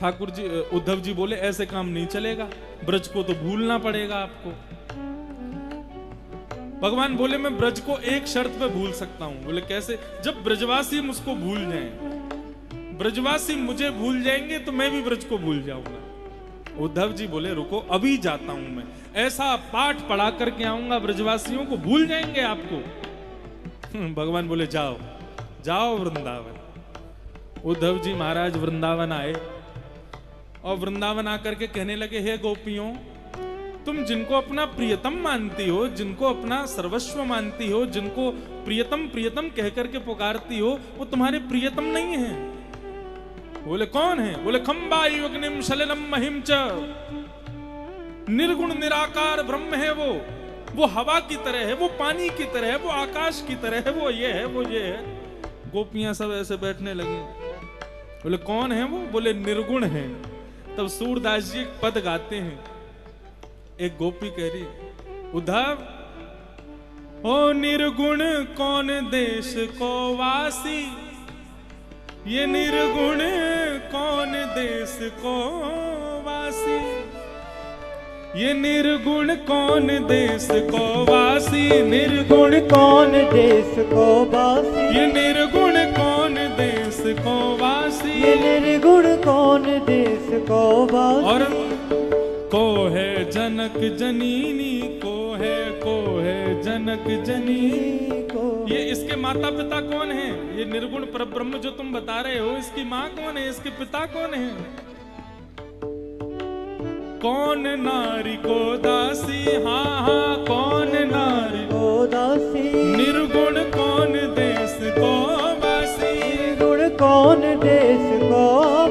ठाकुर जी उद्धव जी बोले, ऐसे काम नहीं चलेगा, ब्रज को तो भूलना पड़ेगा आपको। भगवान बोले, मैं ब्रज को एक शर्त पे भूल सकता हूं। बोले कैसे? जब ब्रजवासी मुझको भूल जाएं, ब्रजवासी मुझे भूल जाएंगे तो मैं भी ब्रज को भूल जाऊंगा। उद्धव जी बोले, रुको अभी जाता हूं मैं, ऐसा पाठ पढ़ा करके आऊंगा ब्रजवासियों को भूल जाएंगे आपको। भगवान बोले, जाओ जाओ वृंदावन। उद्धव जी महाराज वृंदावन आए और वृंदावन आकर के कहने लगे, हे गोपियों, तुम जिनको अपना प्रियतम मानती हो, जिनको अपना सर्वस्व मानती हो, जिनको प्रियतम प्रियतम कह करके पुकारती हो, वो तुम्हारे प्रियतम नहीं है। बोले कौन है? बोले खम्बाई अग्निम सलिलम महिम च, निर्गुण निराकार ब्रह्म है वो हवा की तरह है, वो पानी की तरह है, वो आकाश की तरह है, वो ये है, वो ये है। गोपियां सब ऐसे बैठने लगी। बोले कौन है वो? बोले निर्गुण है। तब सूरदास जी एक पद गाते हैं। एक गोपी कह रही, उद्धव ओ निर्गुण कौन देश को वासी, ये निर्गुण कौन देश को वासी, ये निर्गुण कौन देश को वासी, निर्गुण कौन देश को वासी, ये निर्गुण कौन देश को वासी, ये निर्गुण कौन देश को वासी। और को है जनक जननी, को है जनक जननी को। ये इसके माता पिता कौन है? ये निर्गुण परब्रह्म जो तुम बता रहे हो, इसकी माँ कौन है? इसके पिता कौन है? कौन नारी को दासी, हाँ हाँ कौन नारी को दासी, निर्गुण कौन देश को वासी, निर्गुण कौन देश को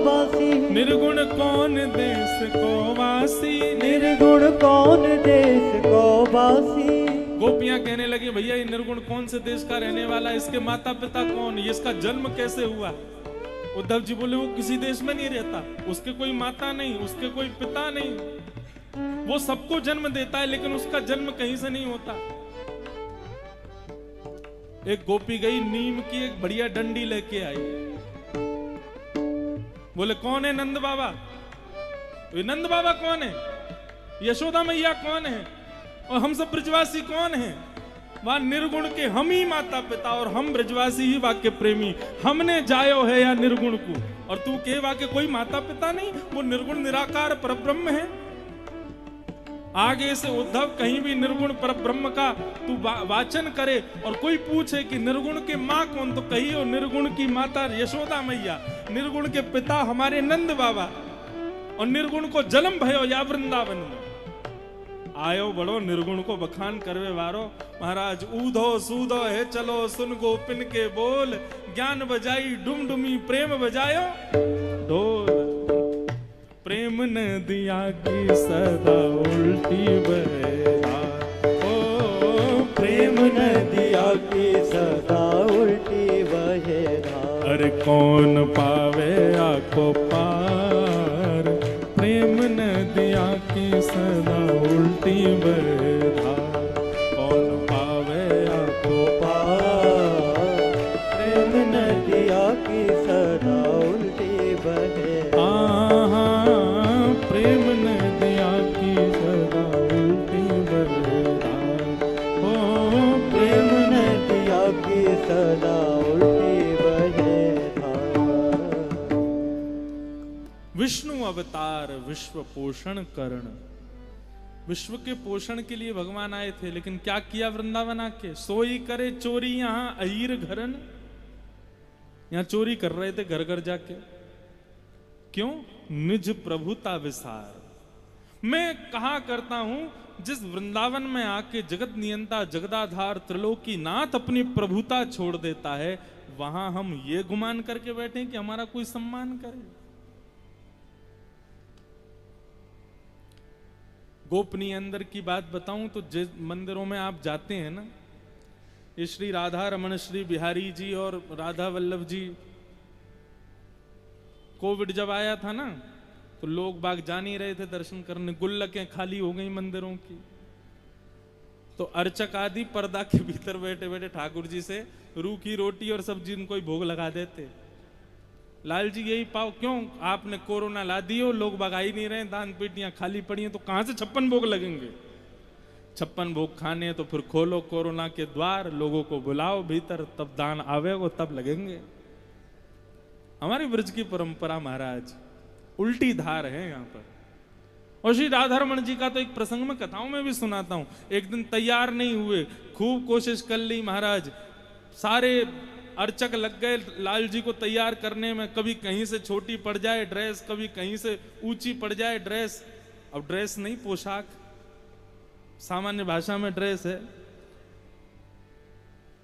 वासी, निर्गुण कौन देश को वासी, निर्गुण कौन देश को वासी। गोपियां कहने लगी, भैया ये निर्गुण कौन से देश का रहने वाला है? इसके माता पिता कौन? ये इसका जन्म कैसे हुआ? उद्धव जी बोले, वो किसी देश में नहीं रहता, उसके कोई माता नहीं, उसके कोई पिता नहीं, वो सबको जन्म देता है लेकिन उसका जन्म कहीं से नहीं होता। एक गोपी गई, नीम की एक बढ़िया डंडी लेके आई। बोले कौन है? नंद बाबा। ये नंद बाबा कौन है? यशोदा मैया कौन है? और हम सब ब्रजवासी कौन हैं? वहां निर्गुण के हम ही माता पिता और हम ब्रजवासी ही वाक्य प्रेमी, हमने जायो है या निर्गुण को। और तू के वाक्य कोई माता पिता नहीं, वो निर्गुण निराकार परब्रह्म है। आगे से उद्धव कहीं भी निर्गुण परब्रह्म का तू वाचन करे और कोई पूछे कि निर्गुण के माँ कौन, तो कहियो निर्गुण की माता यशोदा मैया, निर्गुण के पिता हमारे नंद बाबा, और निर्गुण को जन्म भयो या वृंदावन में। आयो बड़ो निर्गुण को बखान करवे वारो, महाराज ऊधो सूधो है चलो सुन गोपिन के बोल, ज्ञान बजाई डुमडुमी प्रेम बजायो ढोल। प्रेम नदिया की सदा उल्टी बहे धार, ओ प्रेम नदिया की सदा उल्टी बहे धार। अरे कौन पावे आको पार, प्रेम नदिया की सदा उल्टी बहे धार, कौन पावे आको पार। प्रेम नदिया की सदा उल्टी बहे सदा उल्टी बहे धार। विष्णु अवतार विश्व पोषण करण, विश्व के पोषण के लिए भगवान आए थे, लेकिन क्या किया वृंदावन आके? सोई करे चोरी यहां अहीर घरन, यहां चोरी कर रहे थे घर घर जाके। क्यों? निज प्रभुता विसार। मैं कहा करता हूं, जिस वृंदावन में आके जगत नियंता जगदाधार त्रिलोकी नाथ अपनी प्रभुता छोड़ देता है, वहां हम ये गुमान करके बैठे हैं कि हमारा कोई सम्मान करे। गोपनीय अंदर की बात बताऊं तो जिस मंदिरों में आप जाते हैं ना, ये श्री राधा रमन श्री बिहारी जी और राधा वल्लभ जी, कोविड जब आया था ना तो लोग बाग जा नहीं रहे थे दर्शन करने, गुल्लकें खाली हो गई मंदिरों की। तो अर्चक आदि पर्दा के भीतर बैठे बैठे ठाकुर जी से रूखी रोटी और सब्जी उनको ही भोग लगा देते। लाल जी यही पाओ, क्यों आपने कोरोना ला दियो, लोग बाग आ ही नहीं रहे, दान पेटियां खाली पड़ी हैं, तो कहां से 56 भोग लगेंगे? 56 भोग खाने तो फिर खोलो कोरोना के द्वार, लोगों को बुलाओ भीतर, तब दान आवेगो तब लगेंगे। हमारी ब्रज की परंपरा महाराज उल्टी धार है यहाँ पर। और श्री राधारमण जी का तो एक प्रसंग में कथाओं में भी सुनाता हूं। एक दिन तैयार नहीं हुए, खूब कोशिश कर ली महाराज, सारे अर्चक लग गए लाल जी को तैयार करने में, कभी कहीं से छोटी पड़ जाए ड्रेस, कभी कहीं से ऊंची पड़ जाए ड्रेस। अब ड्रेस नहीं, पोशाक, सामान्य भाषा में ड्रेस है।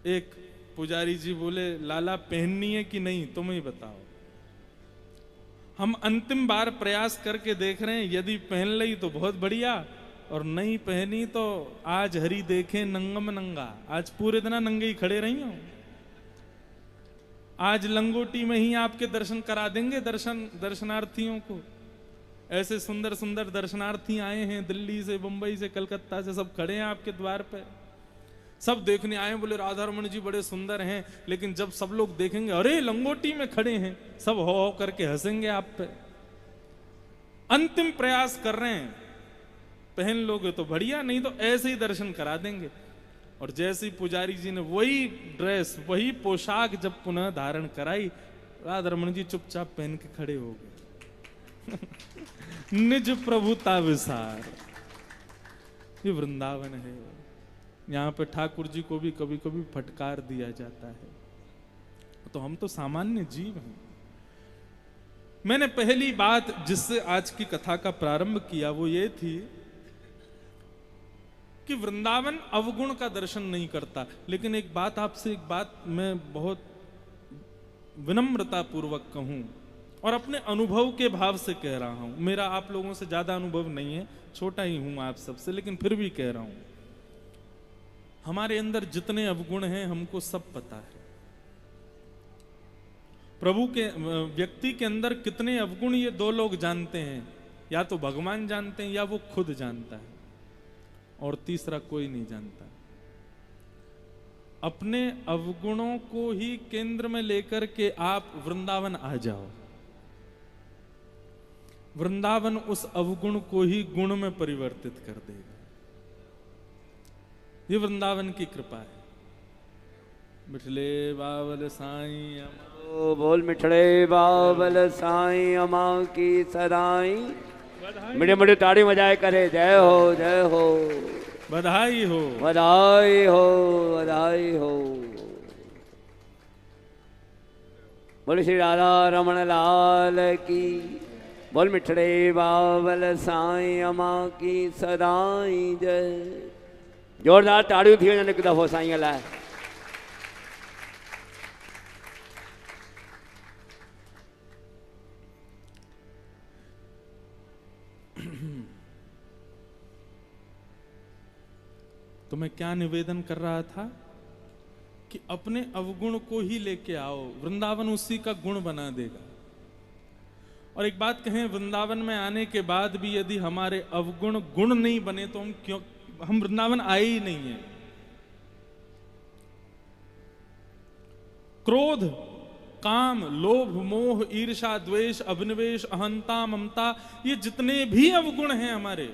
एक पुजारी जी बोले, लाला पहननी है कि नहीं तुम ही बताओ। हम अंतिम बार प्रयास करके देख रहे हैं, यदि पहन ली तो बहुत बढ़िया, और नहीं पहनी तो आज हरि देखे नंगम नंगा। आज पूरे दिन नंगे ही खड़े रही हूं, आज लंगोटी में ही आपके दर्शन करा देंगे दर्शनार्थियों को। ऐसे सुंदर सुंदर दर्शनार्थी आए हैं दिल्ली से, बंबई से, कलकत्ता से, सब खड़े हैं आपके द्वार पे, सब देखने आए। बोले राधारमण जी बड़े सुंदर हैं, लेकिन जब सब लोग देखेंगे अरे लंगोटी में खड़े हैं, सब हो करके हंसेंगे आप पे। अंतिम प्रयास कर रहे हैं, पहन लोगे तो बढ़िया, नहीं तो ऐसे ही दर्शन करा देंगे। और जैसे ही पुजारी जी ने वही ड्रेस वही पोशाक जब पुनः धारण कराई, राधारमण जी चुपचाप पहन के खड़े हो गए। निज प्रभुता विसार। ये वृंदावन है, यहाँ पे ठाकुर जी को भी कभी कभी फटकार दिया जाता है, तो हम तो सामान्य जीव हैं। मैंने पहली बात जिससे आज की कथा का प्रारंभ किया वो ये थी कि वृंदावन अवगुण का दर्शन नहीं करता। लेकिन एक बात मैं बहुत विनम्रता पूर्वक कहूं और अपने अनुभव के भाव से कह रहा हूं। मेरा आप लोगों से ज्यादा अनुभव नहीं है, छोटा ही हूं आप सबसे, लेकिन फिर भी कह रहा हूं, हमारे अंदर जितने अवगुण हैं हमको सब पता है। प्रभु के व्यक्ति के अंदर कितने अवगुण ये दो लोग जानते हैं, या तो भगवान जानते हैं या वो खुद जानता है, और तीसरा कोई नहीं जानता। अपने अवगुणों को ही केंद्र में लेकर के आप वृंदावन आ जाओ, वृंदावन उस अवगुण को ही गुण में परिवर्तित कर देगा। ये वृंदावन की कृपा है। मिठले बाबल साईं ओ बोल मिठड़े बाबल साईं अमा की सदाई। मिठे मिठे ताड़ी बजाए करे जय हो जय हो, बधाई हो बधाई हो बधाई हो। बोल श्री राधा रमण लाल की, बोल मिठड़े बाबल साईं अमा की सदाई जय। जोरदार ताड़ियूं थी वञनि हिकु दफ़ो साईं लाइ। तो मैं क्या निवेदन कर रहा था कि अपने अवगुण को ही लेके आओ, वृंदावन उसी का गुण बना देगा। और एक बात कहें, वृंदावन में आने के बाद भी यदि हमारे अवगुण गुण नहीं बने तो हम वृंदावन आए ही नहीं है। क्रोध, काम, लोभ, मोह, ईर्ष्या, द्वेष, अभिनिवेश, अहंता, ममता, ये जितने भी अवगुण हैं हमारे,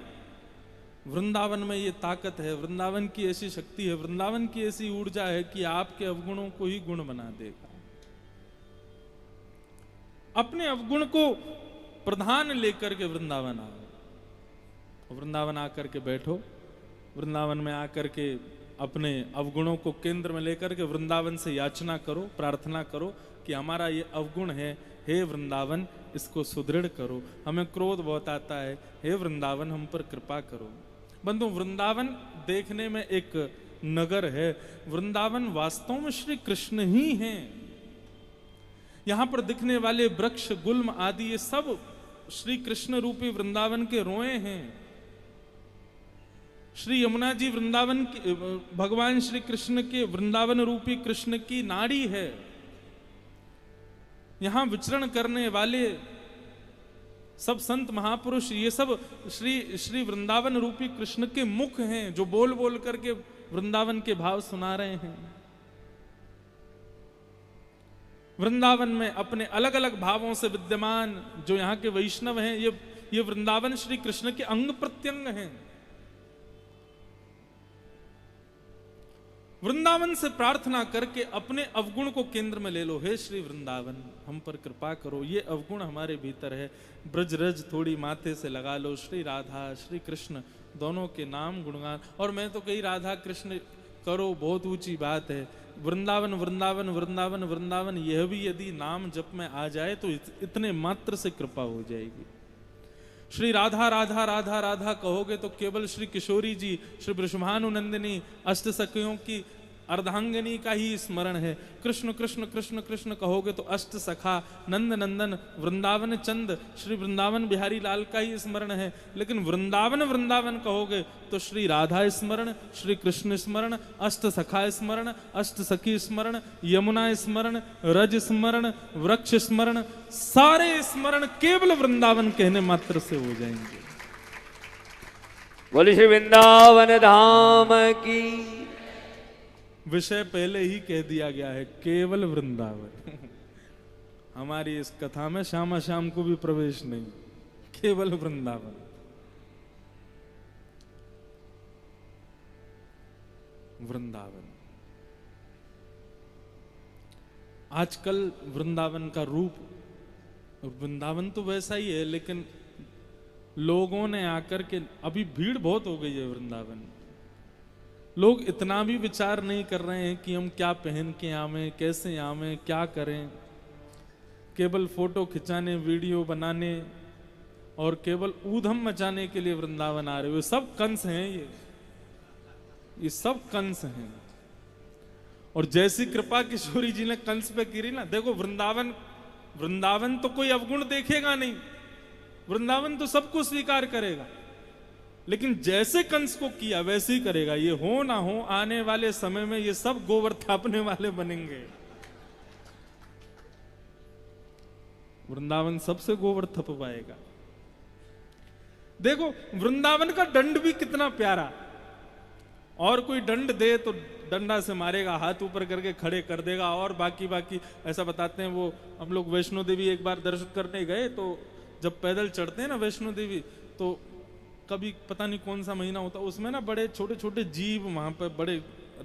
वृंदावन में ये ताकत है, वृंदावन की ऐसी शक्ति है, वृंदावन की ऐसी ऊर्जा है कि आपके अवगुणों को ही गुण बना देगा। अपने अवगुण को प्रधान लेकर के वृंदावन आओ, वृंदावन आकर के बैठो, वृंदावन में आकर के अपने अवगुणों को केंद्र में लेकर के वृंदावन से याचना करो, प्रार्थना करो कि हमारा ये अवगुण है, हे वृंदावन इसको सुदृढ़ करो। हमें क्रोध बहुत आता है, हे वृंदावन हम पर कृपा करो। बंधु, वृंदावन देखने में एक नगर है, वृंदावन वास्तव में श्री कृष्ण ही हैं। यहां पर दिखने वाले वृक्ष, गुल्म आदि ये सब श्री कृष्ण रूपी वृंदावन के रोए हैं। श्री यमुना जी वृंदावन की, भगवान श्री कृष्ण के वृंदावन रूपी कृष्ण की नाड़ी है। यहां विचरण करने वाले सब संत महापुरुष ये सब श्री वृंदावन रूपी कृष्ण के मुख हैं, जो बोल बोल करके वृंदावन के भाव सुना रहे हैं। वृंदावन में अपने अलग अलग भावों से विद्यमान जो यहाँ के वैष्णव हैं, ये वृंदावन श्री कृष्ण के अंग प्रत्यंग हैं। वृंदावन से प्रार्थना करके अपने अवगुण को केंद्र में ले लो, हे श्री वृंदावन हम पर कृपा करो, ये अवगुण हमारे भीतर है। ब्रज रज थोड़ी माथे से लगा लो, श्री राधा श्री कृष्ण दोनों के नाम गुणगान। और मैं तो कही राधा कृष्ण करो, बहुत ऊंची बात है। वृंदावन वृंदावन वृंदावन वृंदावन, यह भी यदि नाम जप में आ जाए तो इतने मात्र से कृपा हो जाएगी। श्री राधा राधा राधा राधा कहोगे तो केवल श्री किशोरी जी, श्री वृषभानुनंदिनी अष्ट सखियों की अर्धांगिनी का ही स्मरण है। कृष्ण कृष्ण कृष्ण कृष्ण कहोगे तो अष्ट सखा नंद नंदन वृंदावन चंद श्री वृंदावन बिहारी लाल का ही स्मरण है। लेकिन वृंदावन वृंदावन कहोगे तो श्री राधा स्मरण, श्री कृष्ण स्मरण, अष्ट सखा स्मरण, अष्ट सखी स्मरण, यमुना स्मरण, रज स्मरण, वृक्ष स्मरण, सारे स्मरण केवल वृंदावन कहने मात्र से हो जाएंगे। बोले श्री वृंदावन धाम की। विषय पहले ही कह दिया गया है, केवल वृंदावन। हमारी इस कथा में श्यामा श्याम को भी प्रवेश नहीं, केवल वृंदावन। वृंदावन आजकल वृंदावन का रूप, वृंदावन तो वैसा ही है, लेकिन लोगों ने आकर के, अभी भीड़ बहुत हो गई है वृंदावन। लोग इतना भी विचार नहीं कर रहे हैं कि हम क्या पहन के आवें, कैसे आवें, क्या करें। केवल फोटो खिंचाने, वीडियो बनाने और केवल ऊधम मचाने के लिए वृंदावन आ रहे हो। सब कंस हैं, ये सब कंस हैं। और जैसी कृपा किशोरी जी ने कंस पे गिरी ना, देखो वृंदावन तो कोई अवगुण देखेगा नहीं, वृंदावन तो सबको स्वीकार करेगा। लेकिन जैसे कंस को किया वैसे ही करेगा। ये हो ना हो, आने वाले समय में ये सब गोबर थापने वाले बनेंगे। वृंदावन सबसे गोबर थपवाएगा। देखो वृंदावन का दंड भी कितना प्यारा। और कोई दंड दे तो डंडा से मारेगा, हाथ ऊपर करके खड़े कर देगा। और बाकी ऐसा बताते हैं, वो हम लोग वैष्णो देवी एक बार दर्शन करने गए, तो जब पैदल चढ़ते हैं ना वैष्णो देवी, तो कभी पता नहीं कौन सा महीना होता, उसमें ना बड़े छोटे छोटे जीव वहां पर, बड़े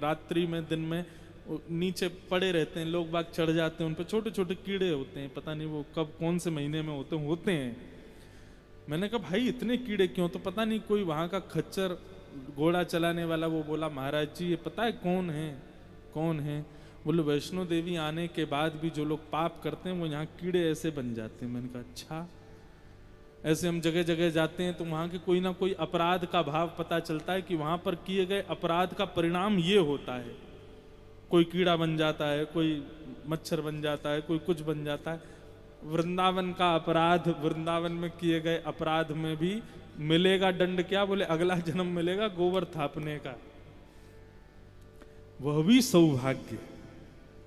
रात्रि में दिन में नीचे पड़े रहते हैं। लोग बाग चढ़ जाते हैं, उन पर छोटे छोटे कीड़े होते हैं, पता नहीं वो कब कौन से महीने में होते हैं। मैंने कहा भाई इतने कीड़े क्यों? तो पता नहीं कोई वहां का खच्चर घोड़ा चलाने वाला, वो बोला महाराज जी ये पता है कौन है? बोले वैष्णो देवी आने के बाद भी जो लोग पाप करते हैं वो यहाँ कीड़े ऐसे बन जाते हैं। मैंने कहा अच्छा। ऐसे हम जगह जगह जाते हैं तो वहाँ के कोई ना कोई अपराध का भाव पता चलता है कि वहाँ पर किए गए अपराध का परिणाम ये होता है। कोई कीड़ा बन जाता है, कोई मच्छर बन जाता है, कोई कुछ बन जाता है। वृंदावन का अपराध, वृंदावन में किए गए अपराध में भी मिलेगा दंड। क्या बोले? अगला जन्म मिलेगा गोबर थापने का। वह भी सौभाग्य,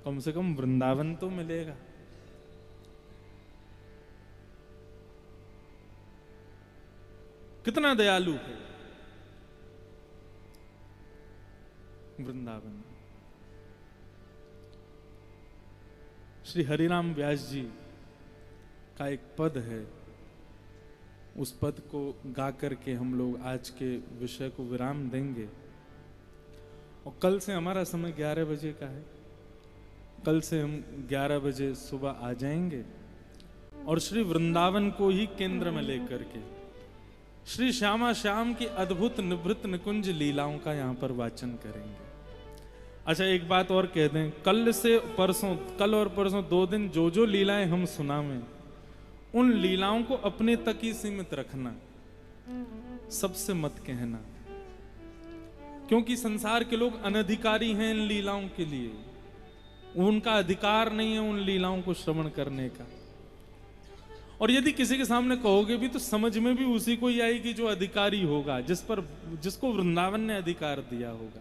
कम से कम वृंदावन तो मिलेगा। कितना दयालु है वृंदावन। श्री हरिराम व्यास जी का एक पद है, उस पद को गा करके हम लोग आज के विषय को विराम देंगे। और कल से हमारा समय 11 बजे का है। कल से हम 11 बजे सुबह आ जाएंगे और श्री वृंदावन को ही केंद्र में लेकर के श्री श्यामा श्याम की अद्भुत निभृत निकुंज लीलाओं का यहाँ पर वाचन करेंगे। अच्छा, एक बात और कह दें, कल और परसों 2 दिन जो लीलाएं हम सुनावें, उन लीलाओं को अपने तक ही सीमित रखना, सबसे मत कहना, क्योंकि संसार के लोग अनधिकारी हैं इन लीलाओं के लिए। उनका अधिकार नहीं है उन लीलाओं को श्रवण करने का। और यदि किसी के सामने कहोगे भी तो समझ में भी उसी को ही आएगी जो अधिकारी होगा, जिसको वृंदावन ने अधिकार दिया होगा।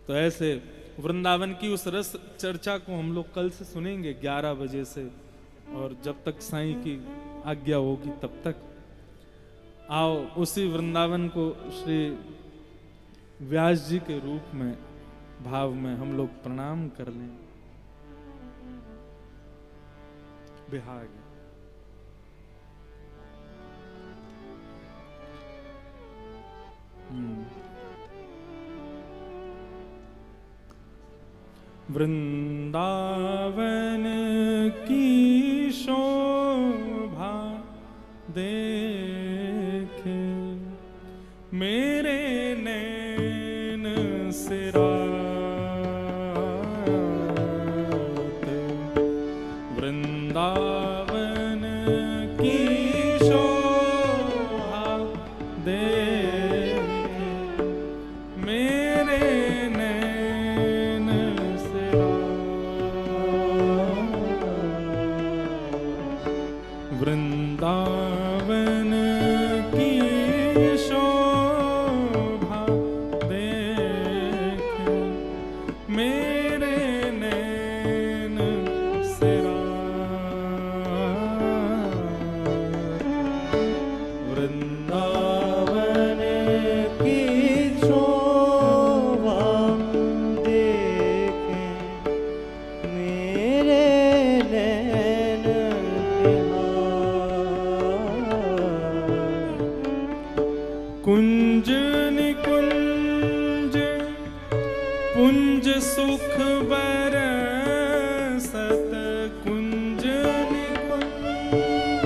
तो ऐसे वृंदावन की उस रस चर्चा को हम लोग कल से सुनेंगे 11 बजे से, और जब तक साईं की आज्ञा होगी तब तक। आओ उसी वृंदावन को श्री व्यास जी के रूप में, भाव में हम लोग प्रणाम कर लें। बिहाग वृंदावन की शोभा देखे मेरे नैन से रात, वृंदावन की शोभा देखे मेरे नैन से रात, वृंदावन की शोभा देखे मेरे नैन से रात, वृंदावन की शोभा देखे मेरे नैन बिहार। कुंज निकुंज पुंज सुख बरसत, कुंज निकुंज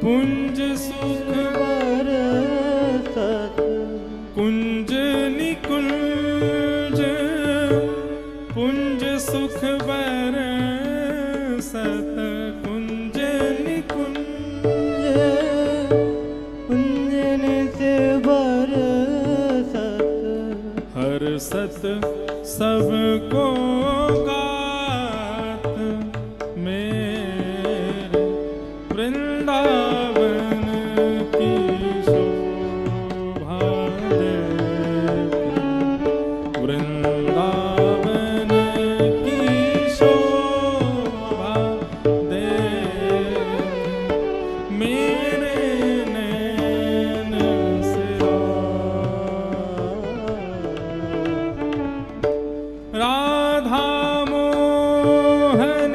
पुंज सुख बरसत, कुंज निकुंज पुंज सुख बरसत, कुंज निकुंज कुंजन से बरसत, हर सत सबको गात मेरे वृंदावन की शोभा देखे, वृंदावन की शोभा देखे मेरे नैन से राधा मोहन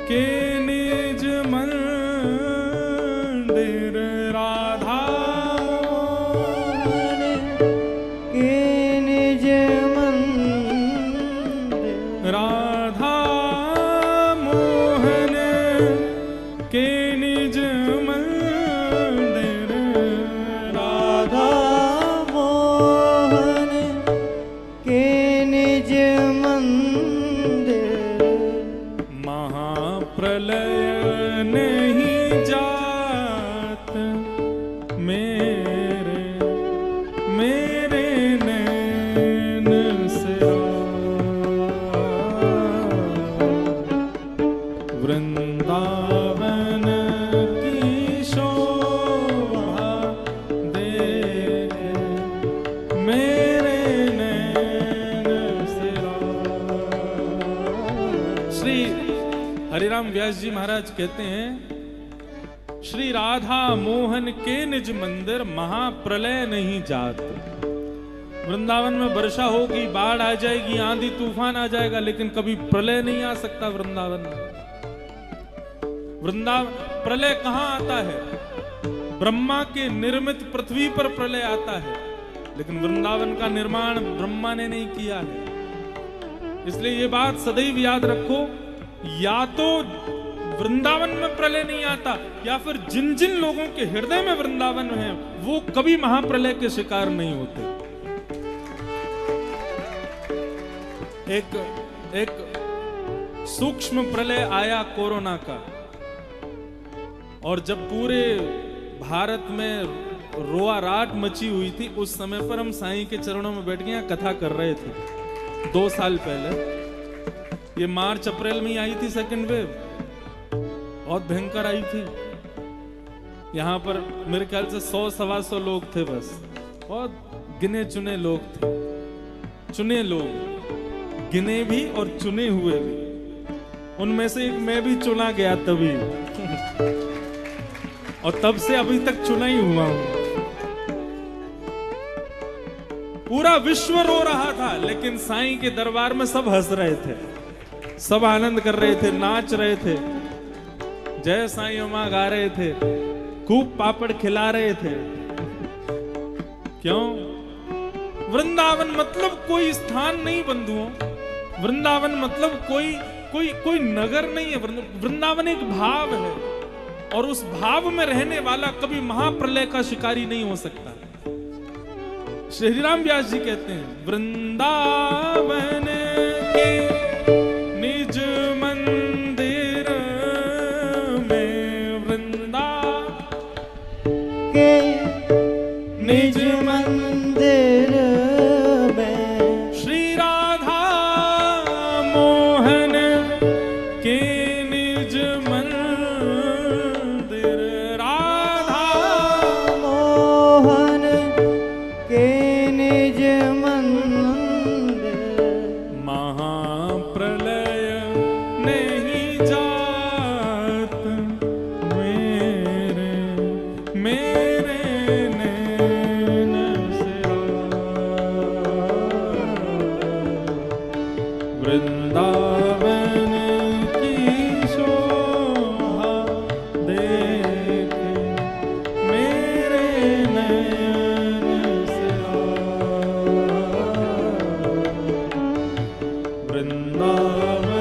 के निज मंदिर, राधा मोहन के निज मंदिर, राधा मोहन के निज मंदिर, राधा मोहन के निज मंदिर, महाप्रलय नहीं जात मेरे नैन से रात, वृंदावन की शोभा देखे मेरे नैन से रात। श्री हरिराम व्यास जी महाराज कहते हैं, श्री राधा मोहन के निज मंदिर महाप्रलय नहीं जात। वृंदावन में वर्षा होगी, बाढ़ आ जाएगी, आंधी तूफान आ जाएगा, लेकिन कभी प्रलय नहीं आ सकता वृंदावन में। वृंदावन प्रलय कहां आता है? ब्रह्मा के निर्मित पृथ्वी पर प्रलय आता है, लेकिन वृंदावन का निर्माण ब्रह्मा ने नहीं किया है। इसलिए ये बात सदैव याद रखो, या तो वृंदावन में प्रलय नहीं आता, या फिर जिन जिन लोगों के हृदय में वृंदावन है वो कभी महाप्रलय के शिकार नहीं होते। एक सूक्ष्म प्रलय आया कोरोना का, और जब पूरे भारत में रोआराट मची हुई थी, उस समय पर हम साईं के चरणों में बैठ गए कथा कर रहे थे 2 साल पहले। ये मार्च अप्रैल में ही आई थी सेकंड वेव, बहुत भयंकर आई थी। यहाँ पर मेरे ख्याल से 100-125 लोग थे बस, बहुत गिने चुने लोग थे, चुने लोग, गिने भी और चुने हुए भी। उनमें से एक मैं भी चुना गया तभी, और तब से अभी तक चुना ही हुआ हूं। पूरा विश्व रो रहा था, लेकिन साईं के दरबार में सब हंस रहे थे, सब आनंद कर रहे थे, नाच रहे थे, जय साईं ओमा गा रहे थे, खूब पापड़ खिला रहे थे। क्यों? वृंदावन मतलब कोई स्थान नहीं बंधुओं, वृंदावन मतलब कोई नगर नहीं है। वृंदावन एक भाव है, और उस भाव में रहने वाला कभी महाप्रलय का शिकारी नहीं हो सकता। श्री राम व्यास जी कहते हैं, वृंदावन के निज मंदिर में, वृंदा के निज मंदिर में, श्री राधा मोहन के निज मंदिर, राधा मोहन के निज मंदिर, महाप्रलय नहीं जात मेरे नैन से। वृंदावन की शोभा देख मेरे नैन से। वृंदावन